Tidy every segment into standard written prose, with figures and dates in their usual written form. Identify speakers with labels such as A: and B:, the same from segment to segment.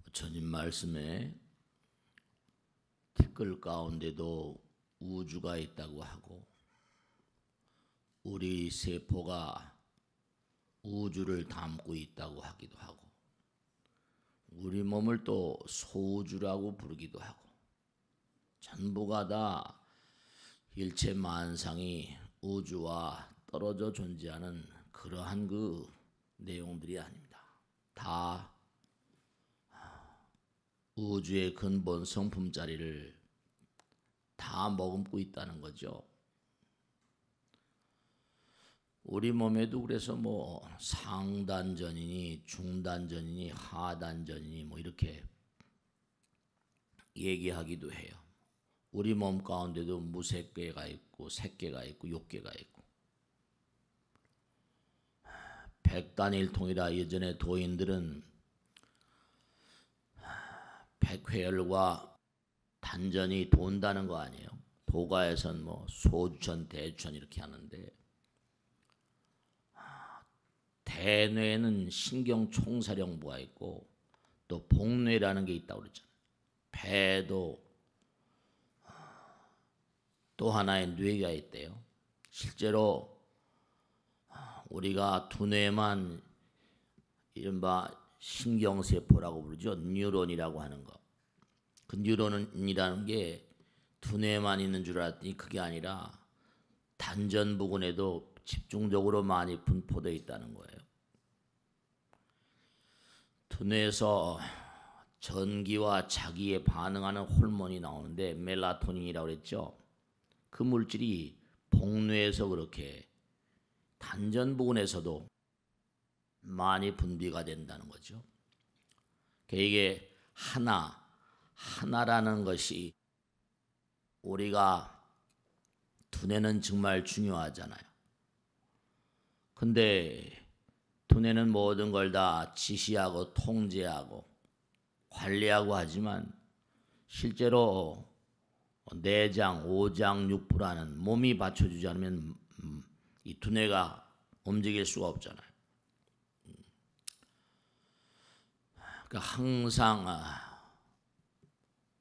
A: 부처님 말씀에 티끌 가운데도 우주가 있다고 하고 우리 세포가 우주를 담고 있다고 하기도 하고 우리 몸을 또 소우주라고 부르기도 하고 전부가 다 일체 만상이 우주와 떨어져 존재하는 그러한 그 내용들이 아닙니다. 다 우주의 근본 성품자리를 다 머금고 있다는 거죠. 우리 몸에도 그래서 뭐 상단전이니 중단전이니 하단전이니 뭐 이렇게 얘기하기도 해요. 우리 몸 가운데도 무색계가 있고 색계가 있고 욕계가 있고 백단일통이라 예전에 도인들은 백회열과 단전이 돈다는 거 아니에요. 도가에선 뭐 소주천 대주천 이렇게 하는데 대뇌에는 신경총사령부가 있고 또 복뇌라는 게 있다고 그랬잖아요. 배도 또 하나의 뇌가 있대요. 실제로 우리가 두뇌만 이른바 신경세포라고 부르죠. 뉴런이라고 하는 거. 그 뉴런이라는 게 두뇌만 있는 줄 알았더니 그게 아니라 단전 부근에도 집중적으로 많이 분포되어 있다는 거예요. 두뇌에서 전기와 자기에 반응하는 호르몬이 나오는데 멜라토닌이라고 그랬죠. 그 물질이 복뇌에서 그렇게 단전 부근에서도 많이 분비가 된다는 거죠. 이게 하나라는 것이 우리가 두뇌는 정말 중요하잖아요. 근데 두뇌는 모든 걸 다 지시하고 통제하고 관리하고 하지만 실제로 내장, 오장, 육부라는 몸이 받쳐주지 않으면 이 두뇌가 움직일 수가 없잖아요. 그러니까 항상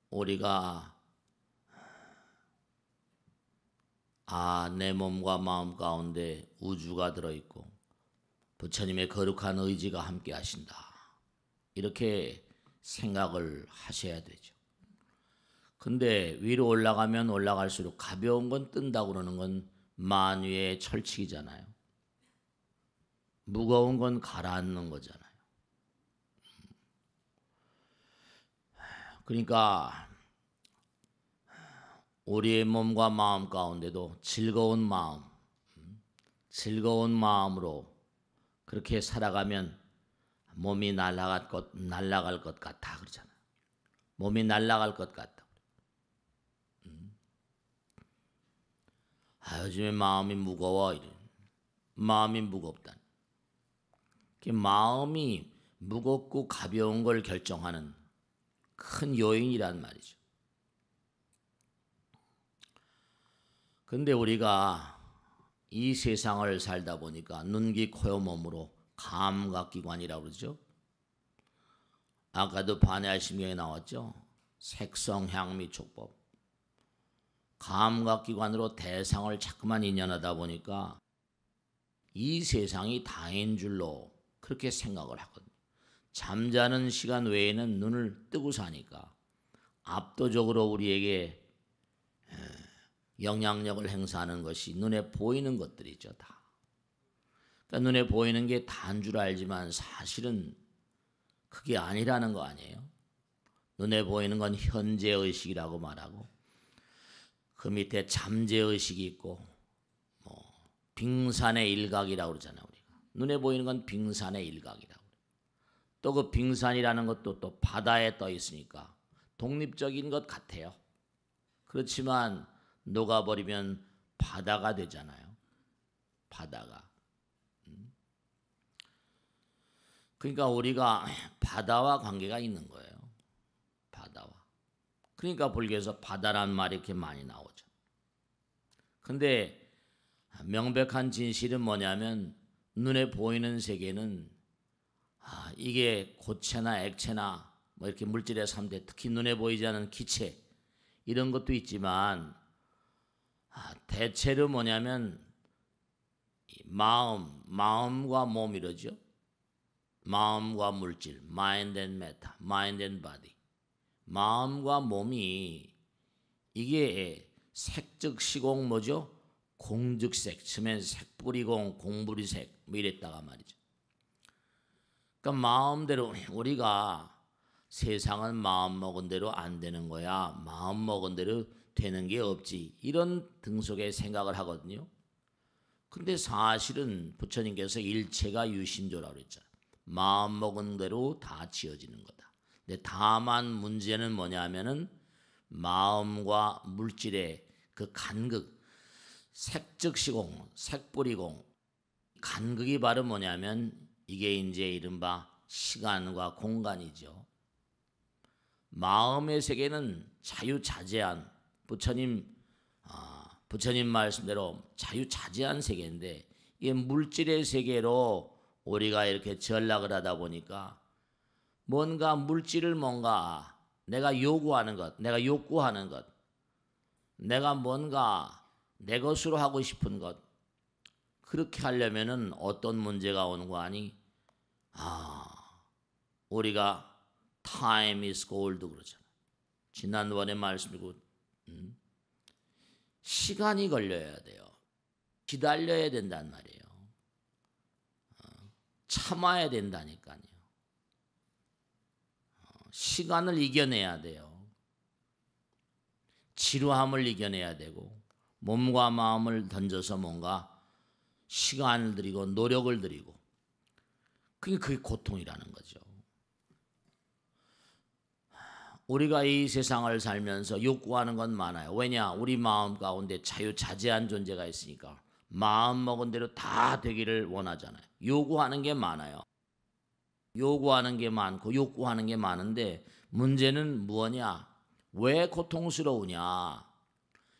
A: 우리가 내 몸과 마음 가운데 우주가 들어있고 부처님의 거룩한 의지가 함께 하신다. 이렇게 생각을 하셔야 되죠. 근데 위로 올라가면 올라갈수록 가벼운 건 뜬다고 그러는 건 만유의 철칙이잖아요. 무거운 건 가라앉는 거잖아요. 그러니까 우리의 몸과 마음 가운데도 즐거운 마음으로 그렇게 살아가면 몸이 날아갈 것 같아 그러잖아요. 몸이 날아갈 것 같다. 요즘에 마음이 무거워. 마음이 무겁다. 마음이 무겁고 가벼운 걸 결정하는 큰 요인이란 말이죠. 근데 우리가 이 세상을 살다 보니까 눈, 귀, 코, 몸으로 감각기관이라고 그러죠. 아까도 반야심경에 나왔죠. 색성, 향미, 촉법. 감각기관으로 대상을 자꾸만 인연하다 보니까 이 세상이 다인 줄로 그렇게 생각을 하거든요. 잠자는 시간 외에는 눈을 뜨고 사니까 압도적으로 우리에게 영향력을 행사하는 것이 눈에 보이는 것들이죠. 다. 그러니까 눈에 보이는 게 다인 줄 알지만 사실은 그게 아니라는 거 아니에요. 눈에 보이는 건 현재의식이라고 말하고 그 밑에 잠재의식이 있고 빙산의 일각이라고 그러잖아요. 우리가. 눈에 보이는 건 빙산의 일각이라고. 또 그 빙산이라는 것도 또 바다에 떠 있으니까 독립적인 것 같아요. 그렇지만 녹아버리면 바다가 되잖아요. 바다가. 그러니까 우리가 바다와 관계가 있는 거예요. 바다와. 그러니까 불교에서 바다란 말이 이렇게 많이 나오죠. 근데 명백한 진실은 뭐냐면 눈에 보이는 세계는 이게 고체나 액체나 뭐 이렇게 물질의 3대, 특히 눈에 보이지 않는 기체 이런 것도 있지만 대체로 뭐냐면 마음과 몸 이러죠. 마음과 물질, mind and matter, mind and body. 마음과 몸이 이게 색즉 시공 뭐죠? 공즉색, 처음엔 색뿌리공, 공부리색 뭐 이랬다가 말이죠. 그러니까 마음대로 우리가 세상은 마음 먹은 대로 안 되는 거야. 마음 먹은 대로 되는 게 없지. 이런 등속의 생각을 하거든요. 근데 사실은 부처님께서 일체가 유심조라고 그랬잖아요. 마음 먹은 대로 다 지어지는 거다. 근데 다만 문제는 뭐냐면은 마음과 물질의 그 간극, 색즉시공, 색뿌리공, 간극이 바로 뭐냐면 이게 이제 이른바 시간과 공간이죠. 마음의 세계는 자유자재한 부처님 말씀대로 자유자재한 세계인데 이게 물질의 세계로 우리가 이렇게 전락을 하다 보니까 뭔가 물질을 뭔가 내가 요구하는 것, 내가 욕구하는 것, 내가 뭔가 내 것으로 하고 싶은 것 그렇게 하려면은 어떤 문제가 오는 거 아니? 우리가 time is gold 그러잖아. 지난번에 말씀드리고 시간이 걸려야 돼요. 기다려야 된단 말이에요. 참아야 된다니까요. 시간을 이겨내야 돼요. 지루함을 이겨내야 되고 몸과 마음을 던져서 뭔가 시간을 들이고 노력을 들이고 그게 고통이라는 거죠. 우리가 이 세상을 살면서 욕구하는 건 많아요. 왜냐? 우리 마음 가운데 자유자재한 존재가 있으니까 마음 먹은 대로 다 되기를 원하잖아요. 요구하는 게 많아요. 요구하는 게 많고 욕구하는 게 많은데 문제는 뭐냐? 왜 고통스러우냐?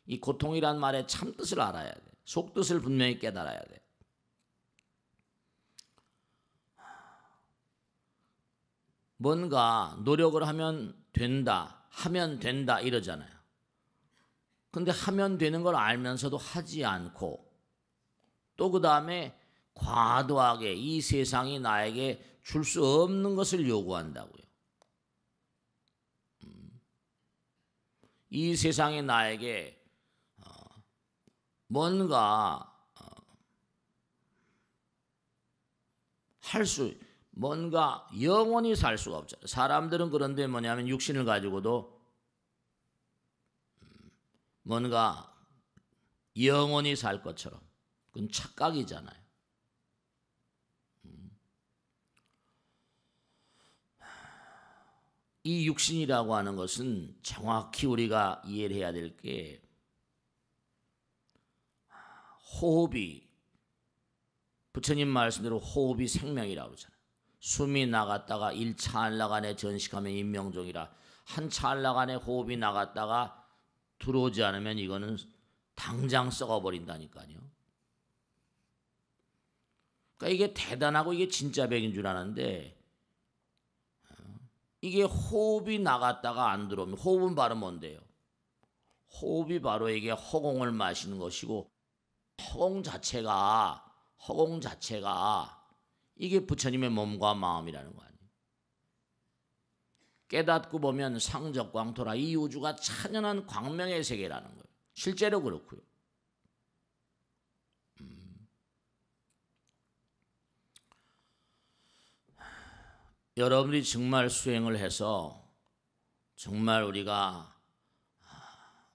A: 이 고통이란 말의 참뜻을 알아야 돼. 속뜻을 분명히 깨달아야 돼. 뭔가 노력을 하면 된다 이러잖아요. 근데 하면 되는 걸 알면서도 하지 않고 또 그 다음에 과도하게 이 세상이 나에게 줄 수 없는 것을 요구한다고요. 이 세상이 나에게 뭔가 뭔가 영원히 살 수가 없잖아요. 사람들은 그런데 뭐냐면 육신을 가지고도 뭔가 영원히 살 것처럼 그건 착각이잖아요. 이 육신이라고 하는 것은 정확히 우리가 이해를 해야 될 게 호흡이 부처님 말씀대로 호흡이 생명이라고 그러잖아요. 숨이 나갔다가 1찰나 안에 전식하면 인명종이라 한 찰나 안에 호흡이 나갔다가 들어오지 않으면 이거는 당장 썩어버린다니까요. 그러니까 이게 대단하고 이게 진짜 백인 줄 아는데 이게 호흡이 나갔다가 안 들어오면 호흡은 바로 뭔데요? 호흡이 바로 이게 허공을 마시는 것이고 허공 자체가 이게 부처님의 몸과 마음이라는 거 아니에요. 깨닫고 보면 상적광토라 이 우주가 찬연한 광명의 세계라는 거예요. 실제로 그렇고요. 여러분이 정말 수행을 해서 정말 우리가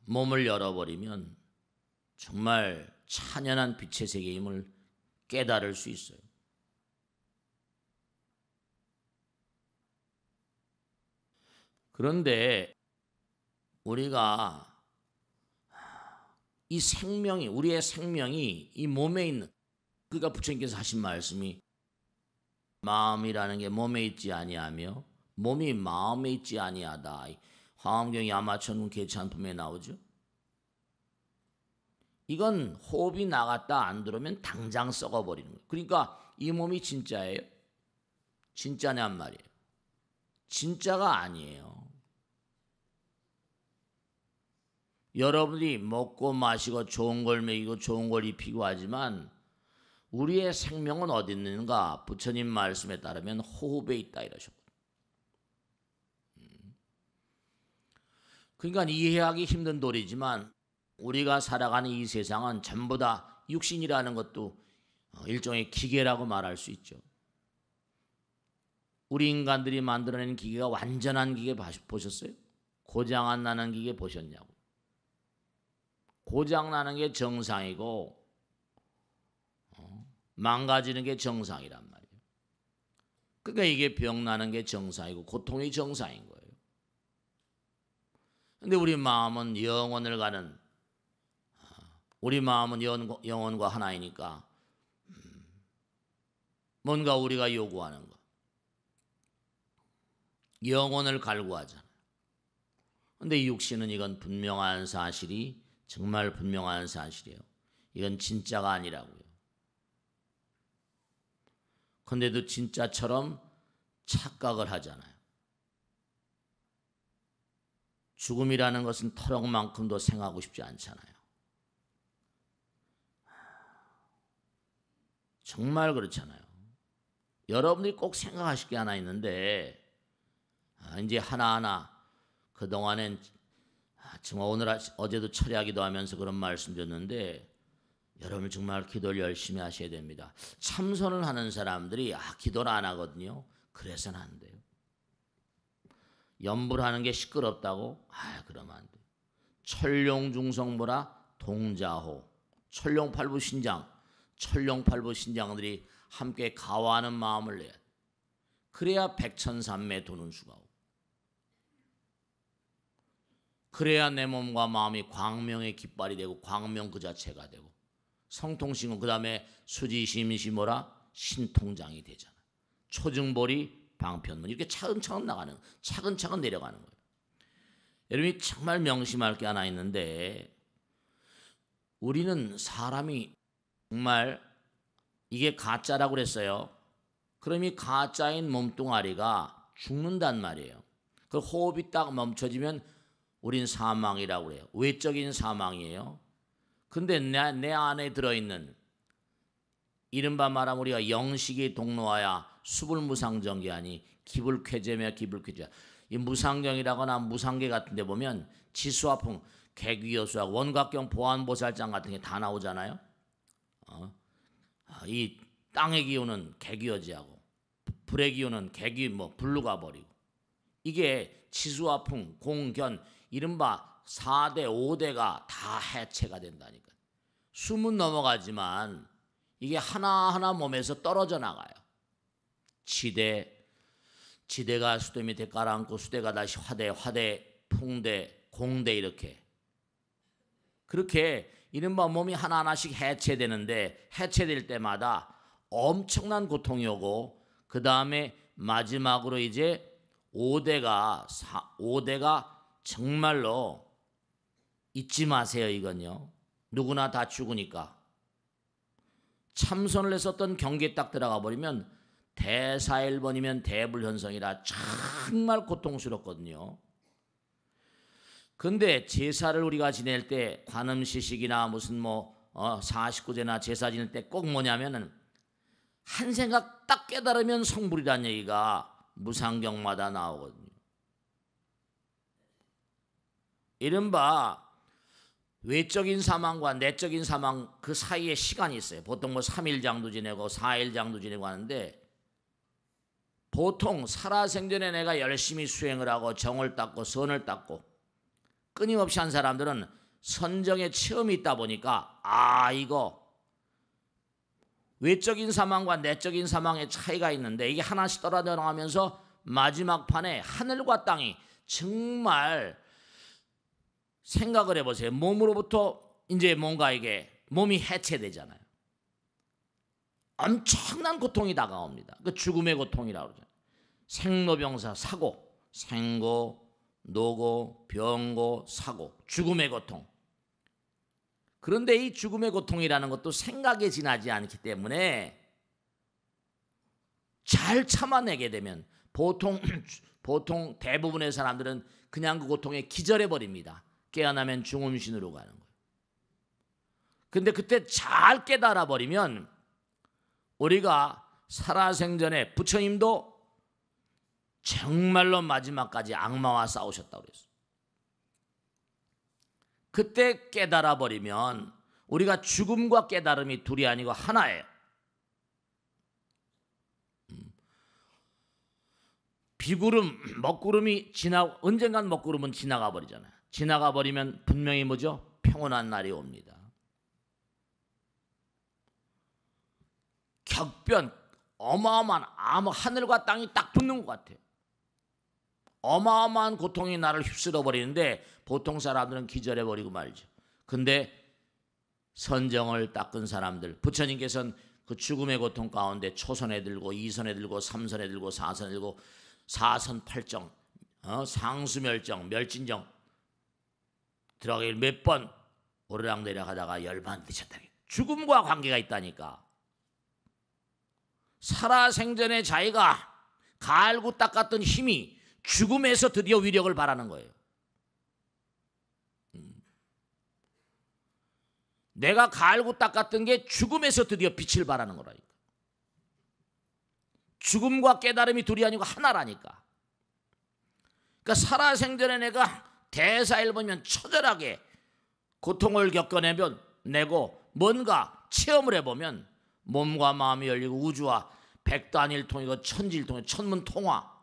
A: 몸을 열어버리면 정말 찬연한 빛의 세계임을 깨달을 수 있어요. 그런데 우리가 이 생명이 우리의 생명이 이 몸에 있는 그러니까 부처님께서 하신 말씀이 마음이라는 게 몸에 있지 아니하며 몸이 마음에 있지 아니하다. 화엄경 야마천군 개찬품에 나오죠. 이건 호흡이 나갔다 안 들어오면 당장 썩어버리는 거예요. 그러니까 이 몸이 진짜예요? 진짜냔 말이에요. 진짜가 아니에요. 여러분이 먹고 마시고 좋은 걸 먹이고 좋은 걸 입히고 하지만 우리의 생명은 어디 있는가? 부처님 말씀에 따르면 호흡에 있다 이러셨거든요. 그러니까 이해하기 힘든 도리지만 우리가 살아가는 이 세상은 전부 다 육신이라는 것도 일종의 기계라고 말할 수 있죠. 우리 인간들이 만들어낸 기계가 완전한 기계 보셨어요? 고장 안 나는 기계 보셨냐고. 고장 나는 게 정상이고 망가지는 게 정상이란 말이에요. 그러니까 이게 병 나는 게 정상이고 고통이 정상인 거예요. 근데 우리 마음은 영원을 가는, 우리 마음은 영혼과 하나이니까 뭔가 우리가 요구하는 거, 영혼을 갈구하잖아요. 근데 이 육신은 이건 분명한 사실이, 정말 분명한 사실이에요. 이건 진짜가 아니라고요. 근데도 진짜처럼 착각을 하잖아요. 죽음이라는 것은 터럭만큼도 생각하고 싶지 않잖아요. 정말 그렇잖아요. 여러분들이 꼭 생각하실 게 하나 있는데, 이제 하나하나 그동안엔 정말 오늘 어제도 철야기도 하면서 그런 말씀 드렸는데, 여러분 정말 기도를 열심히 하셔야 됩니다. 참선을 하는 사람들이 기도를 안 하거든요. 그래서는 안 돼요. 염불하는 게 시끄럽다고? 그러면 안 돼요. 천룡중성보라 동자호, 천룡팔부 신장, 천룡팔부 신장들이 함께 가와하는 마음을 내야 돼. 그래야 백천삼매 도는 수가 오고, 그래야 내 몸과 마음이 광명의 깃발이 되고 광명 그 자체가 되고, 성통신은 그 다음에 수지심시모라 신통장이 되잖아. 초증보리 방편문, 이렇게 차근차근 나가는, 차근차근 내려가는 거예요. 여러분이 정말 명심할 게 하나 있는데, 우리는 사람이 정말 이게 가짜라고 그랬어요. 그럼 이 가짜인 몸뚱아리가 죽는단 말이에요. 그 호흡이 딱 멈춰지면 우린 사망이라고 그래요. 외적인 사망이에요. 근데 내 안에 들어있는, 이른바 말하면 우리가 영식이 동로하야 수불무상정계하니 기불쾌재며 기불쾌재. 이 무상경이라거나 무상계 같은 데 보면 지수화풍, 개귀여수하고 원각경 보안보살장 같은 게 다 나오잖아요. 이 땅의 기운은 개귀여지하고 불의 기운은 불로 가버리고, 이게 지수화풍, 공견, 이른바 4대 5대가 다 해체가 된다니까. 숨은 넘어가지만 이게 하나하나 몸에서 떨어져 나가요. 지대가 수대 밑에 깔아앉고 수대가 다시 화대, 풍대, 공대, 이렇게. 그렇게 이른바 몸이 하나하나씩 해체되는데, 해체될 때마다 엄청난 고통이 오고, 그 다음에 마지막으로 이제 5대가 정말로 잊지 마세요. 이건요, 누구나 다 죽으니까. 참선을 했었던 경계에 딱 들어가 버리면 대사일번이면 대불현성이라 정말 고통스럽거든요. 근데 제사를 우리가 지낼 때, 관음시식이나 무슨 49제나 제사 지낼 때 꼭 뭐냐면은 한 생각 딱 깨달으면 성불이란 얘기가 무상경마다 나오거든요. 이른바 외적인 사망과 내적인 사망 그 사이에 시간이 있어요. 보통 3일장도 지내고 4일장도 지내고 하는데, 보통 살아생전에 내가 열심히 수행을 하고 정을 닦고 선을 닦고 끊임없이 한 사람들은 선정의 체험이 있다 보니까 이거 외적인 사망과 내적인 사망의 차이가 있는데, 이게 하나씩 떨어져 나가면서 마지막 판에 하늘과 땅이 정말, 생각을 해보세요. 몸으로부터 이제 뭔가 이게 몸이 해체되잖아요. 엄청난 고통이 다가옵니다. 그 죽음의 고통이라고 그러죠. 생로병사, 사고, 생고, 노고, 병고, 사고, 죽음의 고통. 그런데 이 죽음의 고통이라는 것도 생각에 지나지 않기 때문에 잘 참아내게 되면 보통 대부분의 사람들은 그냥 그 고통에 기절해 버립니다. 깨어나면 중음신으로 가는 거예요. 근데 그때 잘 깨달아 버리면 우리가 살아생전에 부처님도 정말로 마지막까지 악마와 싸우셨다고 그랬어요. 그때 깨달아 버리면 우리가 죽음과 깨달음이 둘이 아니고 하나예요. 비구름, 먹구름이 언젠간 먹구름은 지나가 버리잖아요. 지나가 버리면 분명히 뭐죠? 평온한 날이 옵니다. 격변, 어마어마한 하늘과 땅이 딱 붙는 것 같아요. 어마어마한 고통이 나를 휩쓸어 버리는데 보통 사람들은 기절해 버리고 말죠. 근데 선정을 닦은 사람들, 부처님께서는 그 죽음의 고통 가운데 초선에 들고 2선에 들고 3선에 들고 4선에 들고 4선 8정, 상수멸정, 멸진정 들어가길 몇 번 오르락내리락 하다가 열반 드셨다. 죽음과 관계가 있다니까. 살아생전에 자기가 갈고 닦았던 힘이 죽음에서 드디어 위력을 발하는 거예요. 내가 갈고 닦았던 게 죽음에서 드디어 빛을 발하는 거라니까. 죽음과 깨달음이 둘이 아니고 하나라니까. 그러니까 살아생전에 내가 대사일보면 처절하게 고통을 겪어내고 뭔가 체험을 해보면 몸과 마음이 열리고 우주와 백단일통이고 천지일통이고 천문통화,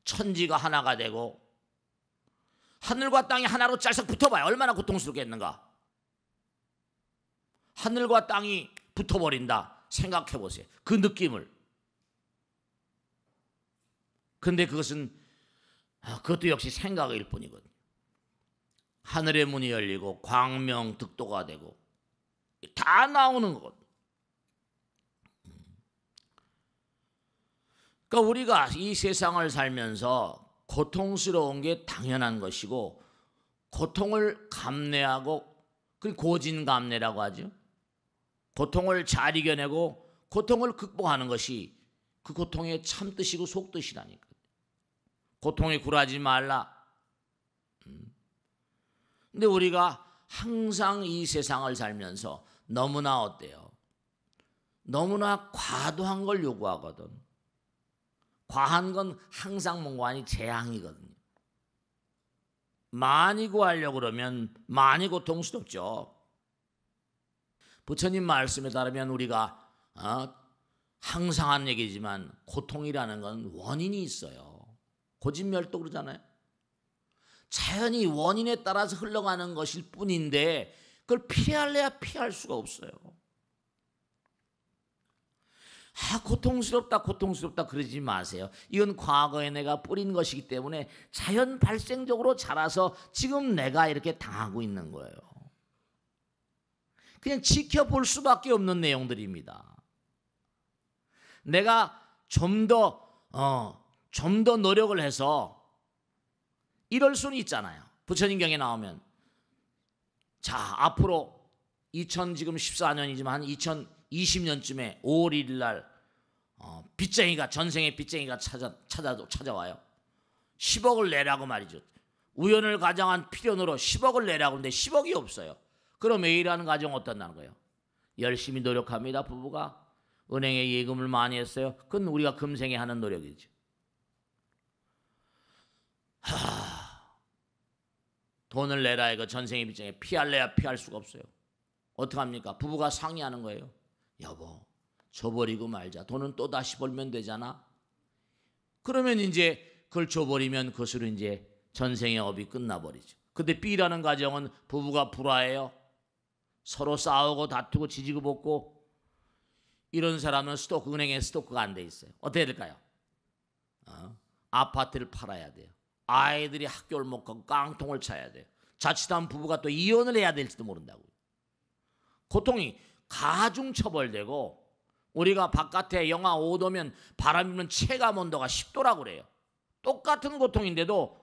A: 천지가 하나가 되고 하늘과 땅이 하나로 짤썩 붙어봐요. 얼마나 고통스럽겠는가. 하늘과 땅이 붙어버린다. 생각해보세요. 그 느낌을. 근데 그것도 역시 생각일 뿐이거든요. 하늘의 문이 열리고 광명득도가 되고 다 나오는 거거든요. 그러니까 우리가 이 세상을 살면서 고통스러운 게 당연한 것이고 고통을 감내하고 그 고진감내라고 하죠. 고통을 잘 이겨내고 고통을 극복하는 것이 그 고통의 참뜻이고 속뜻이라니까. 고통에 굴하지 말라. 근데 우리가 항상 이 세상을 살면서 너무나 어때요? 너무나 과도한 걸 요구하거든. 과한 건 항상 뭔가 아니 재앙이거든요. 많이 구하려고 그러면 많이 고통스럽죠. 부처님 말씀에 따르면 우리가 항상 한 얘기지만 고통이라는 건 원인이 있어요. 고진멸도 그러잖아요. 자연히 원인에 따라서 흘러가는 것일 뿐인데 그걸 피할래야 피할 수가 없어요. 고통스럽다 그러지 마세요. 이건 과거에 내가 뿌린 것이기 때문에 자연 발생적으로 자라서 지금 내가 이렇게 당하고 있는 거예요. 그냥 지켜볼 수밖에 없는 내용들입니다. 내가 좀 더 노력을 해서 이럴 수는 있잖아요. 부처님경에 나오면 자 앞으로 2014년이지만 한 2020년쯤에 5월 1일 날 빚쟁이가 전생의 빚쟁이가 찾아와요. 10억을 내라고 말이죠. 우연을 가정한 필연으로 10억을 내라고 하는데 10억이 없어요. 그럼 A라는 가정 어떤다는 거예요? 열심히 노력합니다. 부부가 은행에 예금을 많이 했어요. 그건 우리가 금생에 하는 노력이죠. 돈을 내라 이거 전생의 빚쟁이 피할래야 피할 수가 없어요. 어떡합니까? 부부가 상의하는 거예요. 여보 줘버리고 말자. 돈은 또 다시 벌면 되잖아. 그러면 이제 그걸 줘버리면 그것으로 이제 전생의 업이 끝나버리죠. 근데 B라는 가정은 부부가 불화해요. 서로 싸우고 다투고 지지고 볶고 이런 사람은 은행에 스토커가 안 돼 있어요. 어떻게 될까요? 아파트를 팔아야 돼요. 아이들이 학교를 못 가고 깡통을 차야 돼요. 자칫하면 부부가 또 이혼을 해야 될지도 모른다고요. 고통이 가중처벌되고 우리가 바깥에 영하 5도면 바람 불면 체감 온도가 10도라고 그래요. 똑같은 고통인데도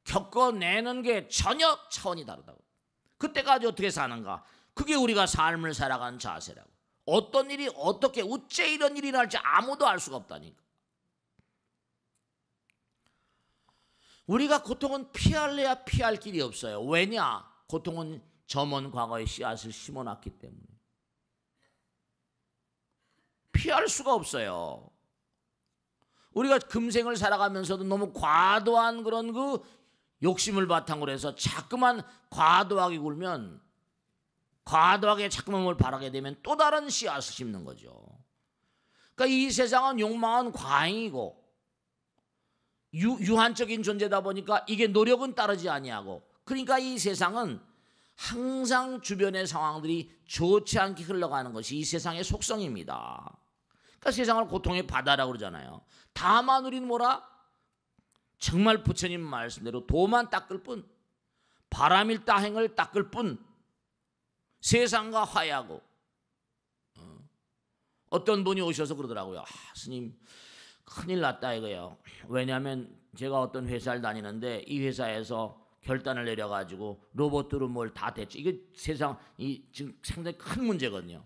A: 겪어내는 게 전혀 차원이 다르다고. 그때까지 어떻게 사는가? 그게 우리가 삶을 살아가는 자세라고. 어떤 일이 어떻게 어째 이런 일이 날지 아무도 알 수가 없다니까. 우리가 고통은 피할래야 피할 길이 없어요. 왜냐? 고통은 저먼 과거의 씨앗을 심어놨기 때문에. 피할 수가 없어요. 우리가 금생을 살아가면서도 너무 과도한 그런 그 욕심을 바탕으로 해서 자꾸만 과도하게 굴면, 과도하게 자꾸만 뭘 바라게 되면 또 다른 씨앗을 심는 거죠. 그러니까 이 세상은 욕망은 과잉이고 유한적인 존재다 보니까 이게 노력은 따르지 아니하고, 그러니까 이 세상은 항상 주변의 상황들이 좋지 않게 흘러가는 것이 이 세상의 속성입니다. 그러니까 세상을 고통의 바다라고 그러잖아요. 다만 우리는 뭐라? 정말 부처님 말씀대로 도만 닦을 뿐, 바람일다 행을 닦을 뿐, 세상과 화해하고. 어떤 분이 오셔서 그러더라고요. 스님 큰일 났다 이거예요. 왜냐하면 제가 어떤 회사를 다니는데 이 회사에서 결단을 내려가지고 로봇으로 뭘 다 됐죠. 이게 세상이 지금 상당히 큰 문제거든요.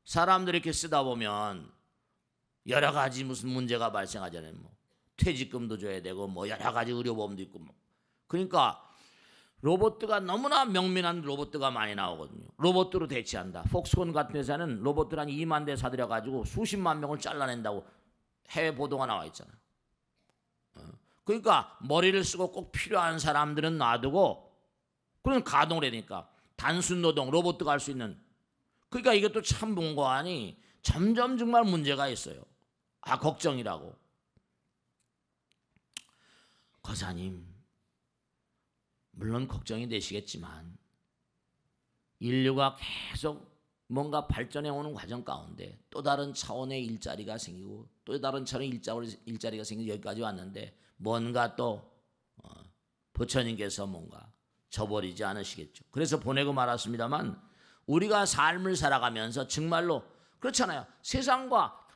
A: 사람들이 이렇게 쓰다 보면 여러 가지 무슨 문제가 발생하잖아요. 뭐 퇴직금도 줘야 되고 뭐 여러 가지 의료보험도 있고 뭐. 그러니까 로봇가 너무나 명민한 로봇가 많이 나오거든요. 로봇으로 대체한다. 폭스콘 같은 회사는 로봇들 한 2만 대 사들여가지고 수십만 명을 잘라낸다고 해외 보도가 나와 있잖아요. 그러니까 머리를 쓰고 꼭 필요한 사람들은 놔두고 그런 가동을 해야 되니까 단순 노동 로봇도 할 수 있는. 그러니까 이것도 참 본거아니 점점 정말 문제가 있어요. 걱정이라고. 거사님 물론 걱정이 되시겠지만 인류가 계속 뭔가 발전해 오는 과정 가운데 또 다른 차원의 일자리가 생기고 또 다른 차원의 일자리가 생기고 여기까지 왔는데 뭔가 또 부처님께서 뭔가 저버리지 않으시겠죠. 그래서 보내고 말았습니다만 우리가 삶을 살아가면서 정말로 그렇잖아요. 세상과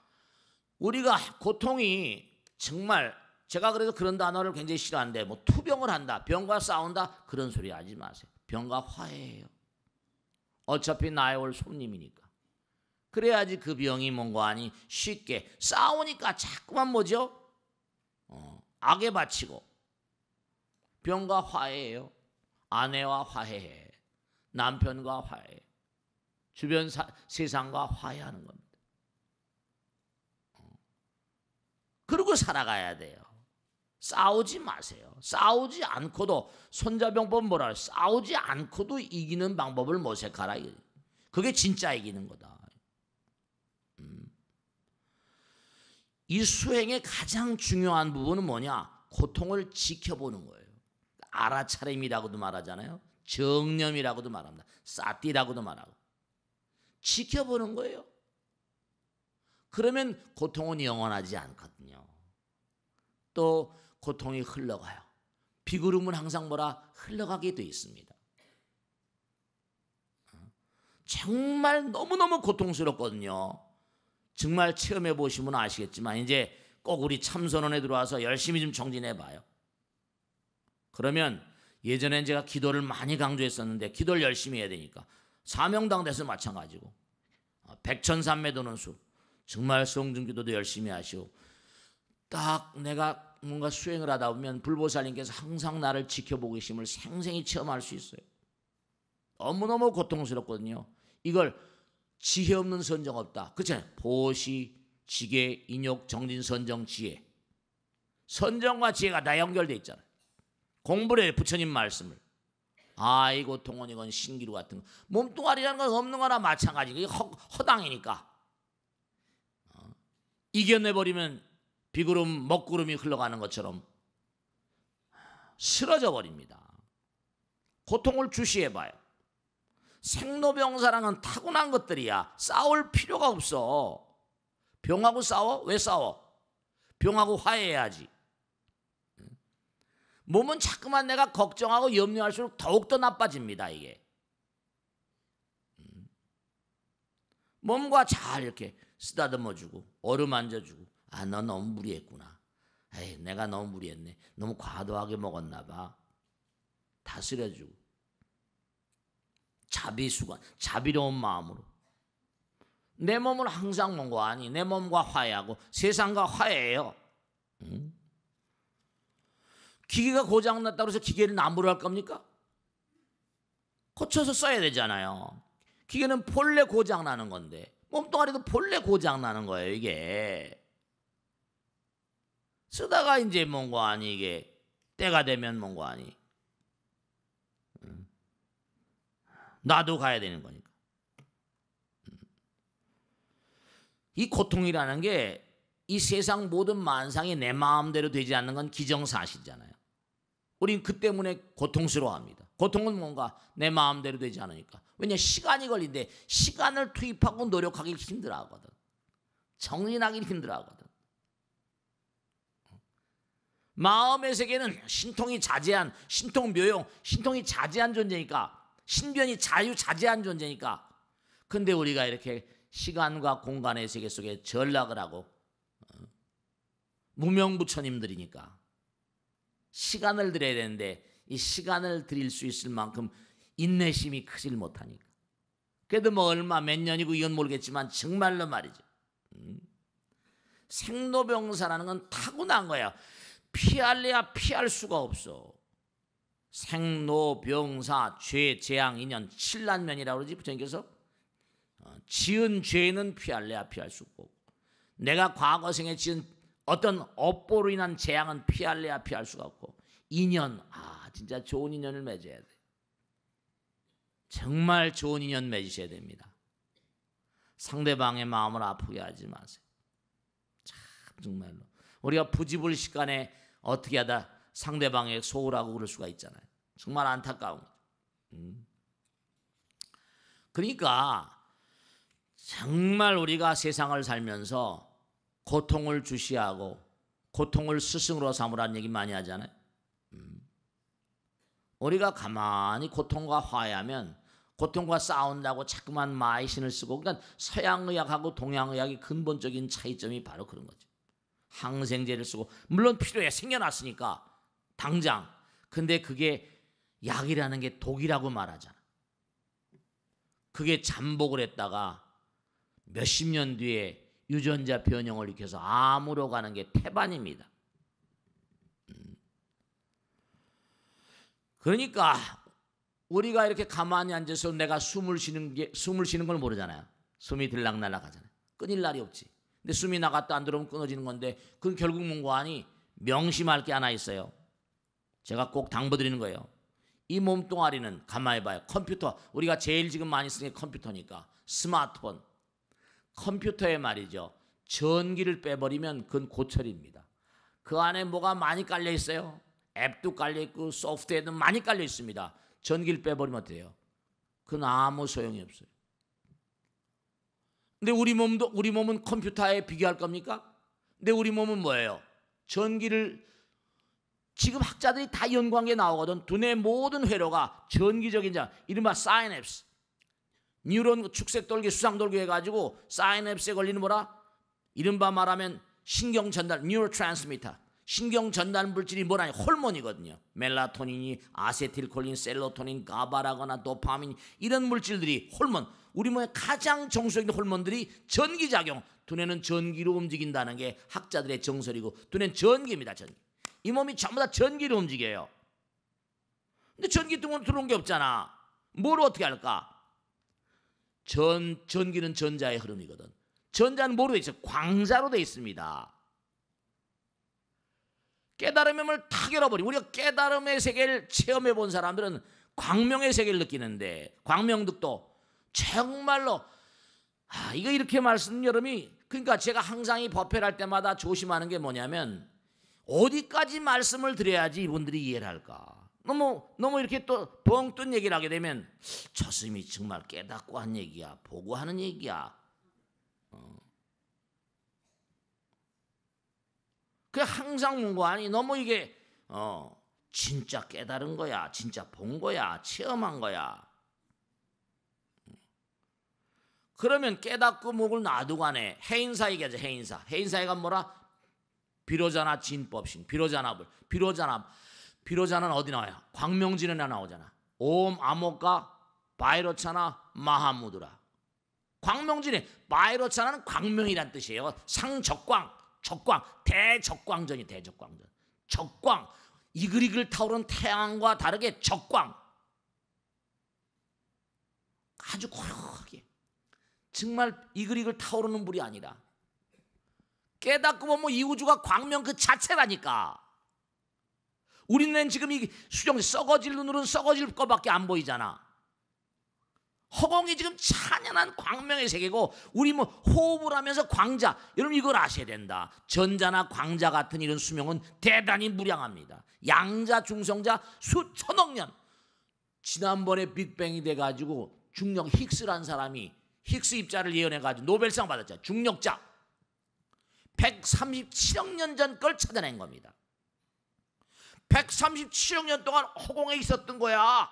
A: 우리가 고통이 정말, 제가 그래서 그런 단어를 굉장히 싫어하는데 뭐 투병을 한다, 병과 싸운다 그런 소리 하지 마세요. 병과 화해해요. 어차피 나의 올 손님이니까. 그래야지 그 병이 뭔가 아니 쉽게 싸우니까 자꾸만 뭐죠? 악에 바치고. 병과 화해해요. 아내와 화해해. 남편과 화해해. 주변 세상과 화해하는 겁니다. 그러고 살아가야 돼요. 싸우지 마세요. 싸우지 않고도 손자병법 뭐라 그래? 싸우지 않고도 이기는 방법을 모색하라. 그게 진짜 이기는 거다. 이 수행의 가장 중요한 부분은 뭐냐? 고통을 지켜보는 거예요. 알아차림이라고도 말하잖아요. 정념이라고도 말합니다. 사띠라고도 말하고. 지켜보는 거예요. 그러면 고통은 영원하지 않거든요. 또 고통이 흘러가요. 비구름은 항상 뭐라? 흘러가게 돼 있습니다. 정말 너무너무 고통스럽거든요. 정말 체험해 보시면 아시겠지만 이제 꼭 우리 참선원에 들어와서 열심히 좀 정진해 봐요. 그러면 예전엔 제가 기도를 많이 강조했었는데 기도를 열심히 해야 되니까 사명당 돼서 마찬가지고 백천삼매 도는 수 정말 성중기도도 열심히 하시고 딱 내가 뭔가 수행을 하다 보면 불보살님께서 항상 나를 지켜보고 계심을 생생히 체험할 수 있어요. 너무너무 고통스럽거든요. 이걸 지혜 없는 선정 없다. 그렇잖아요. 보시, 지계, 인욕, 정진, 선정, 지혜. 선정과 지혜가 다 연결되어 있잖아요. 공부를 해 부처님 말씀을. 이 고통은 이건 신기루 같은 거. 몸뚱아리라는 건 없는 거나 마찬가지. 이게 허당이니까. 이겨내버리면 비구름, 먹구름이 흘러가는 것처럼 쓰러져 버립니다. 고통을 주시해봐요. 생로병사랑은 타고난 것들이야. 싸울 필요가 없어. 병하고 싸워? 왜 싸워? 병하고 화해해야지. 몸은 자꾸만 내가 걱정하고 염려할수록 더욱더 나빠집니다. 이게. 몸과 잘 이렇게 쓰다듬어주고 어루만져주고 너 너무 무리했구나. 내가 너무 무리했네. 너무 과도하게 먹었나 봐. 다스려주고 자비수건, 자비로운 마음으로. 내 몸을 항상 뭔가 아니, 내 몸과 화해하고 세상과 화해해요. 기계가 고장났다고 해서 기계를 남부로 할 겁니까? 고쳐서 써야 되잖아요. 기계는 본래 고장나는 건데 몸뚱아리도 본래 고장나는 거예요. 이게 쓰다가 이제 뭔가 아니, 이게 때가 되면 뭔가 아니 나도 가야 되는 거니까. 이 고통이라는 게 이 세상 모든 만상이 내 마음대로 되지 않는 건 기정사실이잖아요. 우린 그 때문에 고통스러워합니다. 고통은 뭔가 내 마음대로 되지 않으니까. 왜냐, 시간이 걸린데 시간을 투입하고 노력하기 힘들어하거든. 정진하기 힘들어하거든. 마음의 세계는 신통이 자제한, 신통묘용, 신통이 자제한 존재니까, 신변이 자유자재한 존재니까. 근데 우리가 이렇게 시간과 공간의 세계 속에 전락을 하고 무명부처님들이니까 시간을 드려야 되는데 이 시간을 드릴 수 있을 만큼 인내심이 크질 못하니까. 그래도 뭐 얼마 몇 년이고 이건 모르겠지만 정말로 말이죠. 생로병사라는 건 타고난 거야. 피할래야 피할 수가 없어. 생로병사, 죄, 재앙, 인연, 칠난면이라고 그러지 부처님께서. 지은 죄는 피할래야 피할 수 없고 내가 과거생에 지은 어떤 업보로 인한 재앙은 피할래야 피할 수가 없고 인연, 진짜 좋은 인연을 맺어야 돼. 정말 좋은 인연 맺으셔야 됩니다. 상대방의 마음을 아프게 하지 마세요. 참 정말로 우리가 부지불식간에 어떻게 하다 상대방의 소홀하고 그럴 수가 있잖아요. 정말 안타까운 거죠. 그러니까 정말 우리가 세상을 살면서 고통을 주시하고 고통을 스승으로 삼으라는 얘기 많이 하잖아요. 우리가 가만히 고통과 화해하면 고통과 싸운다고 자꾸만 마이신을 쓰고, 그러니까 서양의학하고 동양의학의 근본적인 차이점이 바로 그런 거죠. 항생제를 쓰고 물론 필요해, 생겨났으니까 당장. 근데 그게 약이라는 게 독이라고 말하잖아. 그게 잠복을 했다가 몇십 년 뒤에 유전자 변형을 일으켜서 암으로 가는 게 태반입니다. 그러니까 우리가 이렇게 가만히 앉아서 내가 숨을 쉬는 걸 모르잖아요. 숨이 들락날락 하잖아요. 끊일 날이 없지. 근데 숨이 나갔다 안 들어오면 끊어지는 건데 그건 결국 뭔가 아니 명심할 게 하나 있어요. 제가 꼭 당부드리는 거예요. 이 몸뚱아리는 가만히 봐요. 컴퓨터, 우리가 제일 지금 많이 쓰는 게 컴퓨터니까 스마트폰. 컴퓨터에 말이죠. 전기를 빼버리면 그건 고철입니다. 그 안에 뭐가 많이 깔려 있어요. 앱도 깔려 있고 소프트웨어도 많이 깔려 있습니다. 전기를 빼버리면 어때요? 그건 아무 소용이 없어요. 근데 우리 몸은 컴퓨터에 비교할 겁니까? 근데 우리 몸은 뭐예요? 전기를 지금 학자들이 다 연구한 게 나오거든. 두뇌 모든 회로가 전기적인 이른바 사이냅스, 뉴런 축색돌기 수상돌기 해가지고 사이냅스에 걸리는 뭐라? 이른바 말하면 신경전달, 뉴로트랜스미터, 신경전달 물질이 뭐라니? 호르몬이거든요. 멜라토닌이, 아세틸콜린, 셀로토닌, 가바라거나 도파민, 이런 물질들이 호르몬, 우리 몸의 가장 정수적인 호르몬들이 전기작용, 두뇌는 전기로 움직인다는 게 학자들의 정설이고, 두뇌는 전기입니다. 전기. 이 몸이 전부 다 전기로 움직여요. 근데 전기 들어온 게 없잖아. 뭘 어떻게 할까? 전기는 전자의 흐름이거든. 전자는 뭐로 돼 있어? 광자로 돼 있습니다. 깨달음을 탁 열어버리고, 우리가 깨달음의 세계를 체험해 본 사람들은 광명의 세계를 느끼는데, 광명득도 정말로 이거 이렇게 말씀 여러분이, 그러니까 제가 항상 이 법회를 할 때마다 조심하는 게 뭐냐면 어디까지 말씀을 드려야지 이분들이 이해를 할까. 너무 이렇게 또 뻥 뜬 얘기를 하게 되면 저 스님이 정말 깨닫고 한 얘기야, 보고 하는 얘기야. 그 항상 뭔가 아니 너무 이게 진짜 깨달은 거야, 진짜 본 거야, 체험한 거야. 그러면 깨닫고 목을 놔두고 안에 해인사 얘기하죠. 해인사가 뭐라? 비로자나 진법신, 비로자나불, 비로자는 어디 나와요? 광명진에 나오잖아. 옴 아모가 바이로차나 마하무드라. 광명진에 바이로차나는 광명이란 뜻이에요. 상적광, 적광, 대적광전이 대적광전. 적광, 이글이글 타오르는 태양과 다르게 적광. 아주 고요하게. 정말 이글이글 타오르는 불이 아니라 깨닫고 보면 이 우주가 광명 그 자체라니까. 우리는 지금 이 수정 썩어질 눈으로는 썩어질 것밖에 안 보이잖아. 허공이 지금 찬연한 광명의 세계고 우리 뭐 호흡을 하면서 광자. 여러분 이걸 아셔야 된다. 전자나 광자 같은 이런 수명은 대단히 무량합니다. 양자 중성자 수천억 년. 지난번에 빅뱅이 돼가지고 중력 힉스라는 사람이 힉스 입자를 예언해가지고 노벨상 받았죠. 중력자. 137억 년 전 걸 찾아낸 겁니다. 137억 년 동안 허공에 있었던 거야.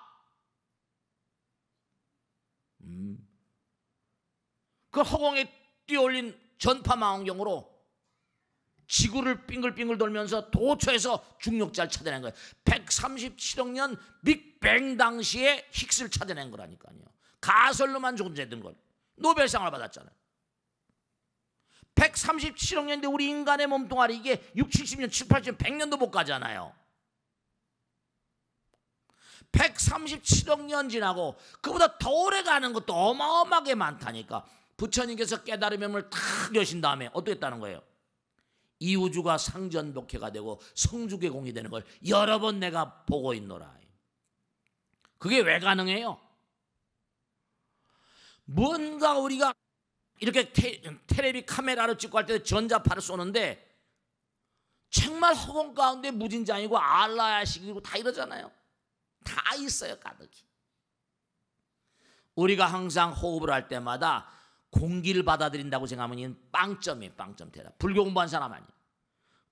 A: 그 허공에 띄어올린 전파망원경으로 지구를 빙글빙글 돌면서 도처에서 중력자를 찾아낸 거예요. 137억 년 빅뱅 당시에 힉스를 찾아낸 거라니까요. 가설로만 존재했던 걸 노벨상을 받았잖아요. 137억 년인데 우리 인간의 몸뚱아리 이게 6, 70년, 7, 80년, 100년도 못 가잖아요. 137억 년 지나고 그보다 더 오래 가는 것도 어마어마하게 많다니까. 부처님께서 깨달음을 탁 여신 다음에 어떻게 했다는 거예요? 이 우주가 상전복해가 되고 성주계공이 되는 걸 여러 번 내가 보고 있노라. 그게 왜 가능해요? 뭔가 우리가 이렇게 텔레비 카메라로 찍고 할 때 전자파를 쏘는데 정말 허공 가운데 무진장이고 알라야식이고 다 이러잖아요. 다 있어요, 가득히. 우리가 항상 호흡을 할 때마다 공기를 받아들인다고 생각하면 이건 빵점이에요. 빵점 대답. 불교 공부한 사람 아니에요.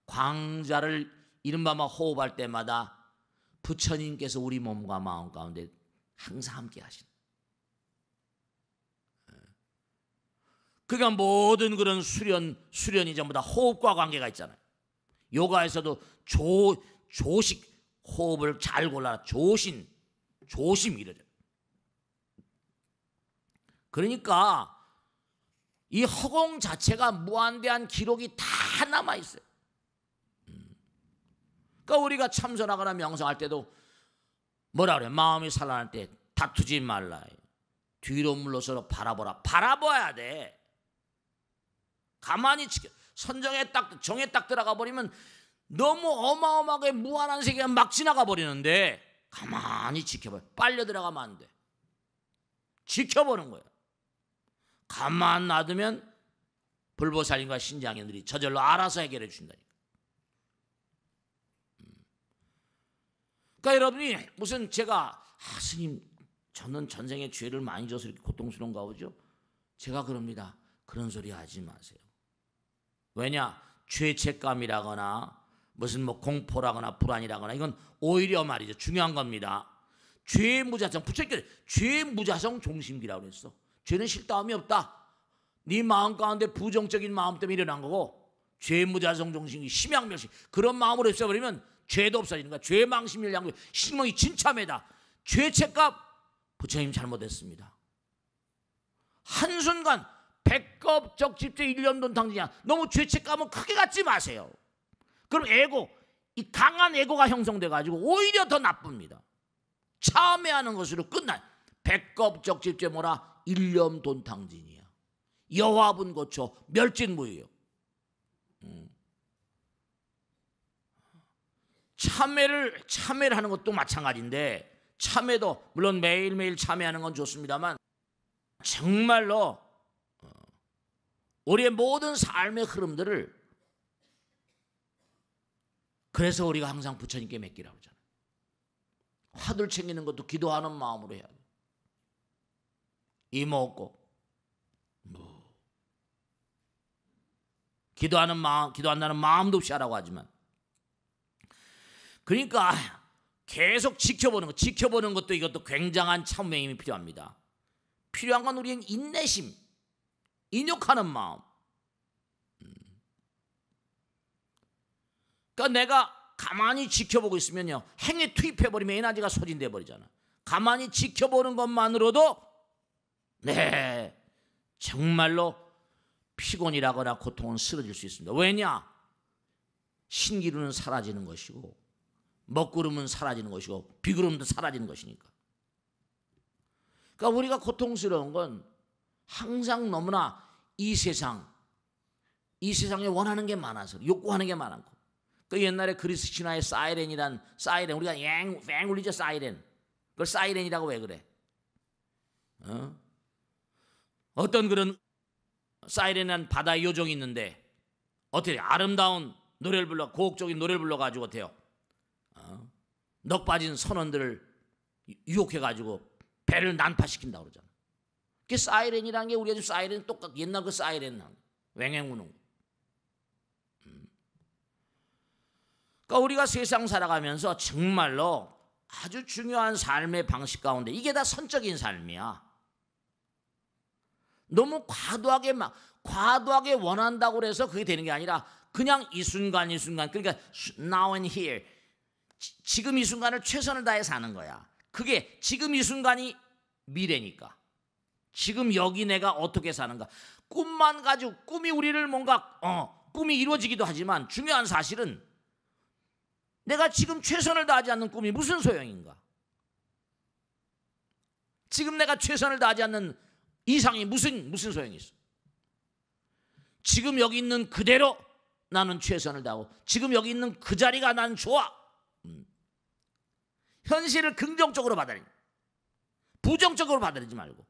A: 광자를 이른바 호흡할 때마다 부처님께서 우리 몸과 마음 가운데 항상 함께 하시는. 그러니까 모든 그런 수련이 전부 다 호흡과 관계가 있잖아요. 요가에서도 조식 호흡을 잘 골라라. 조심 이러죠. 그러니까 이 허공 자체가 무한대한 기록이 다 남아 있어요. 그러니까 우리가 참선하거나 명상할 때도 뭐라 그래? 마음이 산란할 때 다투지 말라. 뒤로 물러서서 바라보라. 바라봐야 돼. 가만히 지켜. 정에 딱 들어가 버리면 너무 어마어마하게 무한한 세계가 막 지나가 버리는데 가만히 지켜봐요. 빨려 들어가면 안 돼. 지켜보는 거예요. 가만 놔두면 불보살님과 신장인들이 저절로 알아서 해결해 준다니까. 그러니까 여러분이 무슨 제가 스님 저는 전생에 죄를 많이 져서 이렇게 고통스러운가 보죠. 제가 그럽니다. 그런 소리 하지 마세요. 왜냐? 죄책감이라거나 무슨 공포라거나 불안이라거나 이건 오히려 말이죠. 중요한 겁니다. 죄의 무자성, 부처님께서 죄의 무자성 종심기라고 그랬어. 죄는 싫다함이 없다. 네 마음 가운데 부정적인 마음 때문에 일어난 거고 죄의 무자성 종심기, 심양멸심 그런 마음으로 없애버리면 죄도 없어지는 거야. 죄망심일 양구 신명이 진참해다. 죄책감 부처님 잘못했습니다. 한순간 백겁적집제 일념돈탕지냐. 너무 죄책감은 크게 갖지 마세요. 그럼 이 강한 에고가 형성돼가지고 오히려 더 나쁩니다. 참회하는 것으로 끝나요. 백겁적집제 뭐라? 일념돈탕진이야. 여화분 고초 멸진무예요. 참회를 하는 것도 마찬가지인데 참회도 물론 매일매일 참회하는 건 좋습니다만 정말로 우리의 모든 삶의 흐름들을 그래서 우리가 항상 부처님께 맡기라고 하잖아요. 화두를 챙기는 것도 기도하는 마음으로 해야 돼요. 이먹고 기도한다는 마음도 없이 하라고 하지만 그러니까 계속 지켜보는 것도 이것도 굉장한 참회의 힘이 필요합니다. 필요한 건 우리는 인내심, 인욕하는 마음. 그러니까 내가 가만히 지켜보고 있으면요 행에 투입해버리면 에너지가 소진돼 버리잖아. 가만히 지켜보는 것만으로도 네, 정말로 피곤이라거나 고통은 쓰러질 수 있습니다. 왜냐? 신기루는 사라지는 것이고 먹구름은 사라지는 것이고 비구름도 사라지는 것이니까. 그러니까 우리가 고통스러운 건 항상 너무나 이 세상에 원하는 게 많아서, 욕구하는 게 많고. 그 옛날에 그리스 신화의 사이렌이란, 사이렌, 우리가 왱 울리죠, 사이렌. 그걸 사이렌이라고 왜 그래? 어떤 그런 사이렌이란 바다의 요정이 있는데 어떻게 아름다운 노래를 불러, 고혹적인 노래를 불러가지고 어때요? 넋 빠진 선원들을 유혹해가지고 배를 난파시킨다고 그러잖아. 그게 사이렌이라는 게, 우리가 지금 사이렌 똑같, 옛날 그 사이렌 왱왱 우는 거. 그러니까 우리가 세상 살아가면서 정말로 아주 중요한 삶의 방식 가운데 이게 다 선적인 삶이야. 너무 과도하게 원한다고 해서 그게 되는 게 아니라 그냥 이 순간 그러니까 now and here, 지금 이 순간을 최선을 다해 사는 거야. 그게 지금 이 순간이 미래니까. 지금 여기 내가 어떻게 사는가. 꿈만 가지고, 꿈이 우리를 뭔가 꿈이 이루어지기도 하지만 중요한 사실은 내가 지금 최선을 다하지 않는 꿈이 무슨 소용인가. 지금 내가 최선을 다하지 않는 이상이 무슨 소용이 있어. 지금 여기 있는 그대로 나는 최선을 다하고 지금 여기 있는 그 자리가 난 좋아. 현실을 긍정적으로 받아들이, 부정적으로 받아들이지 말고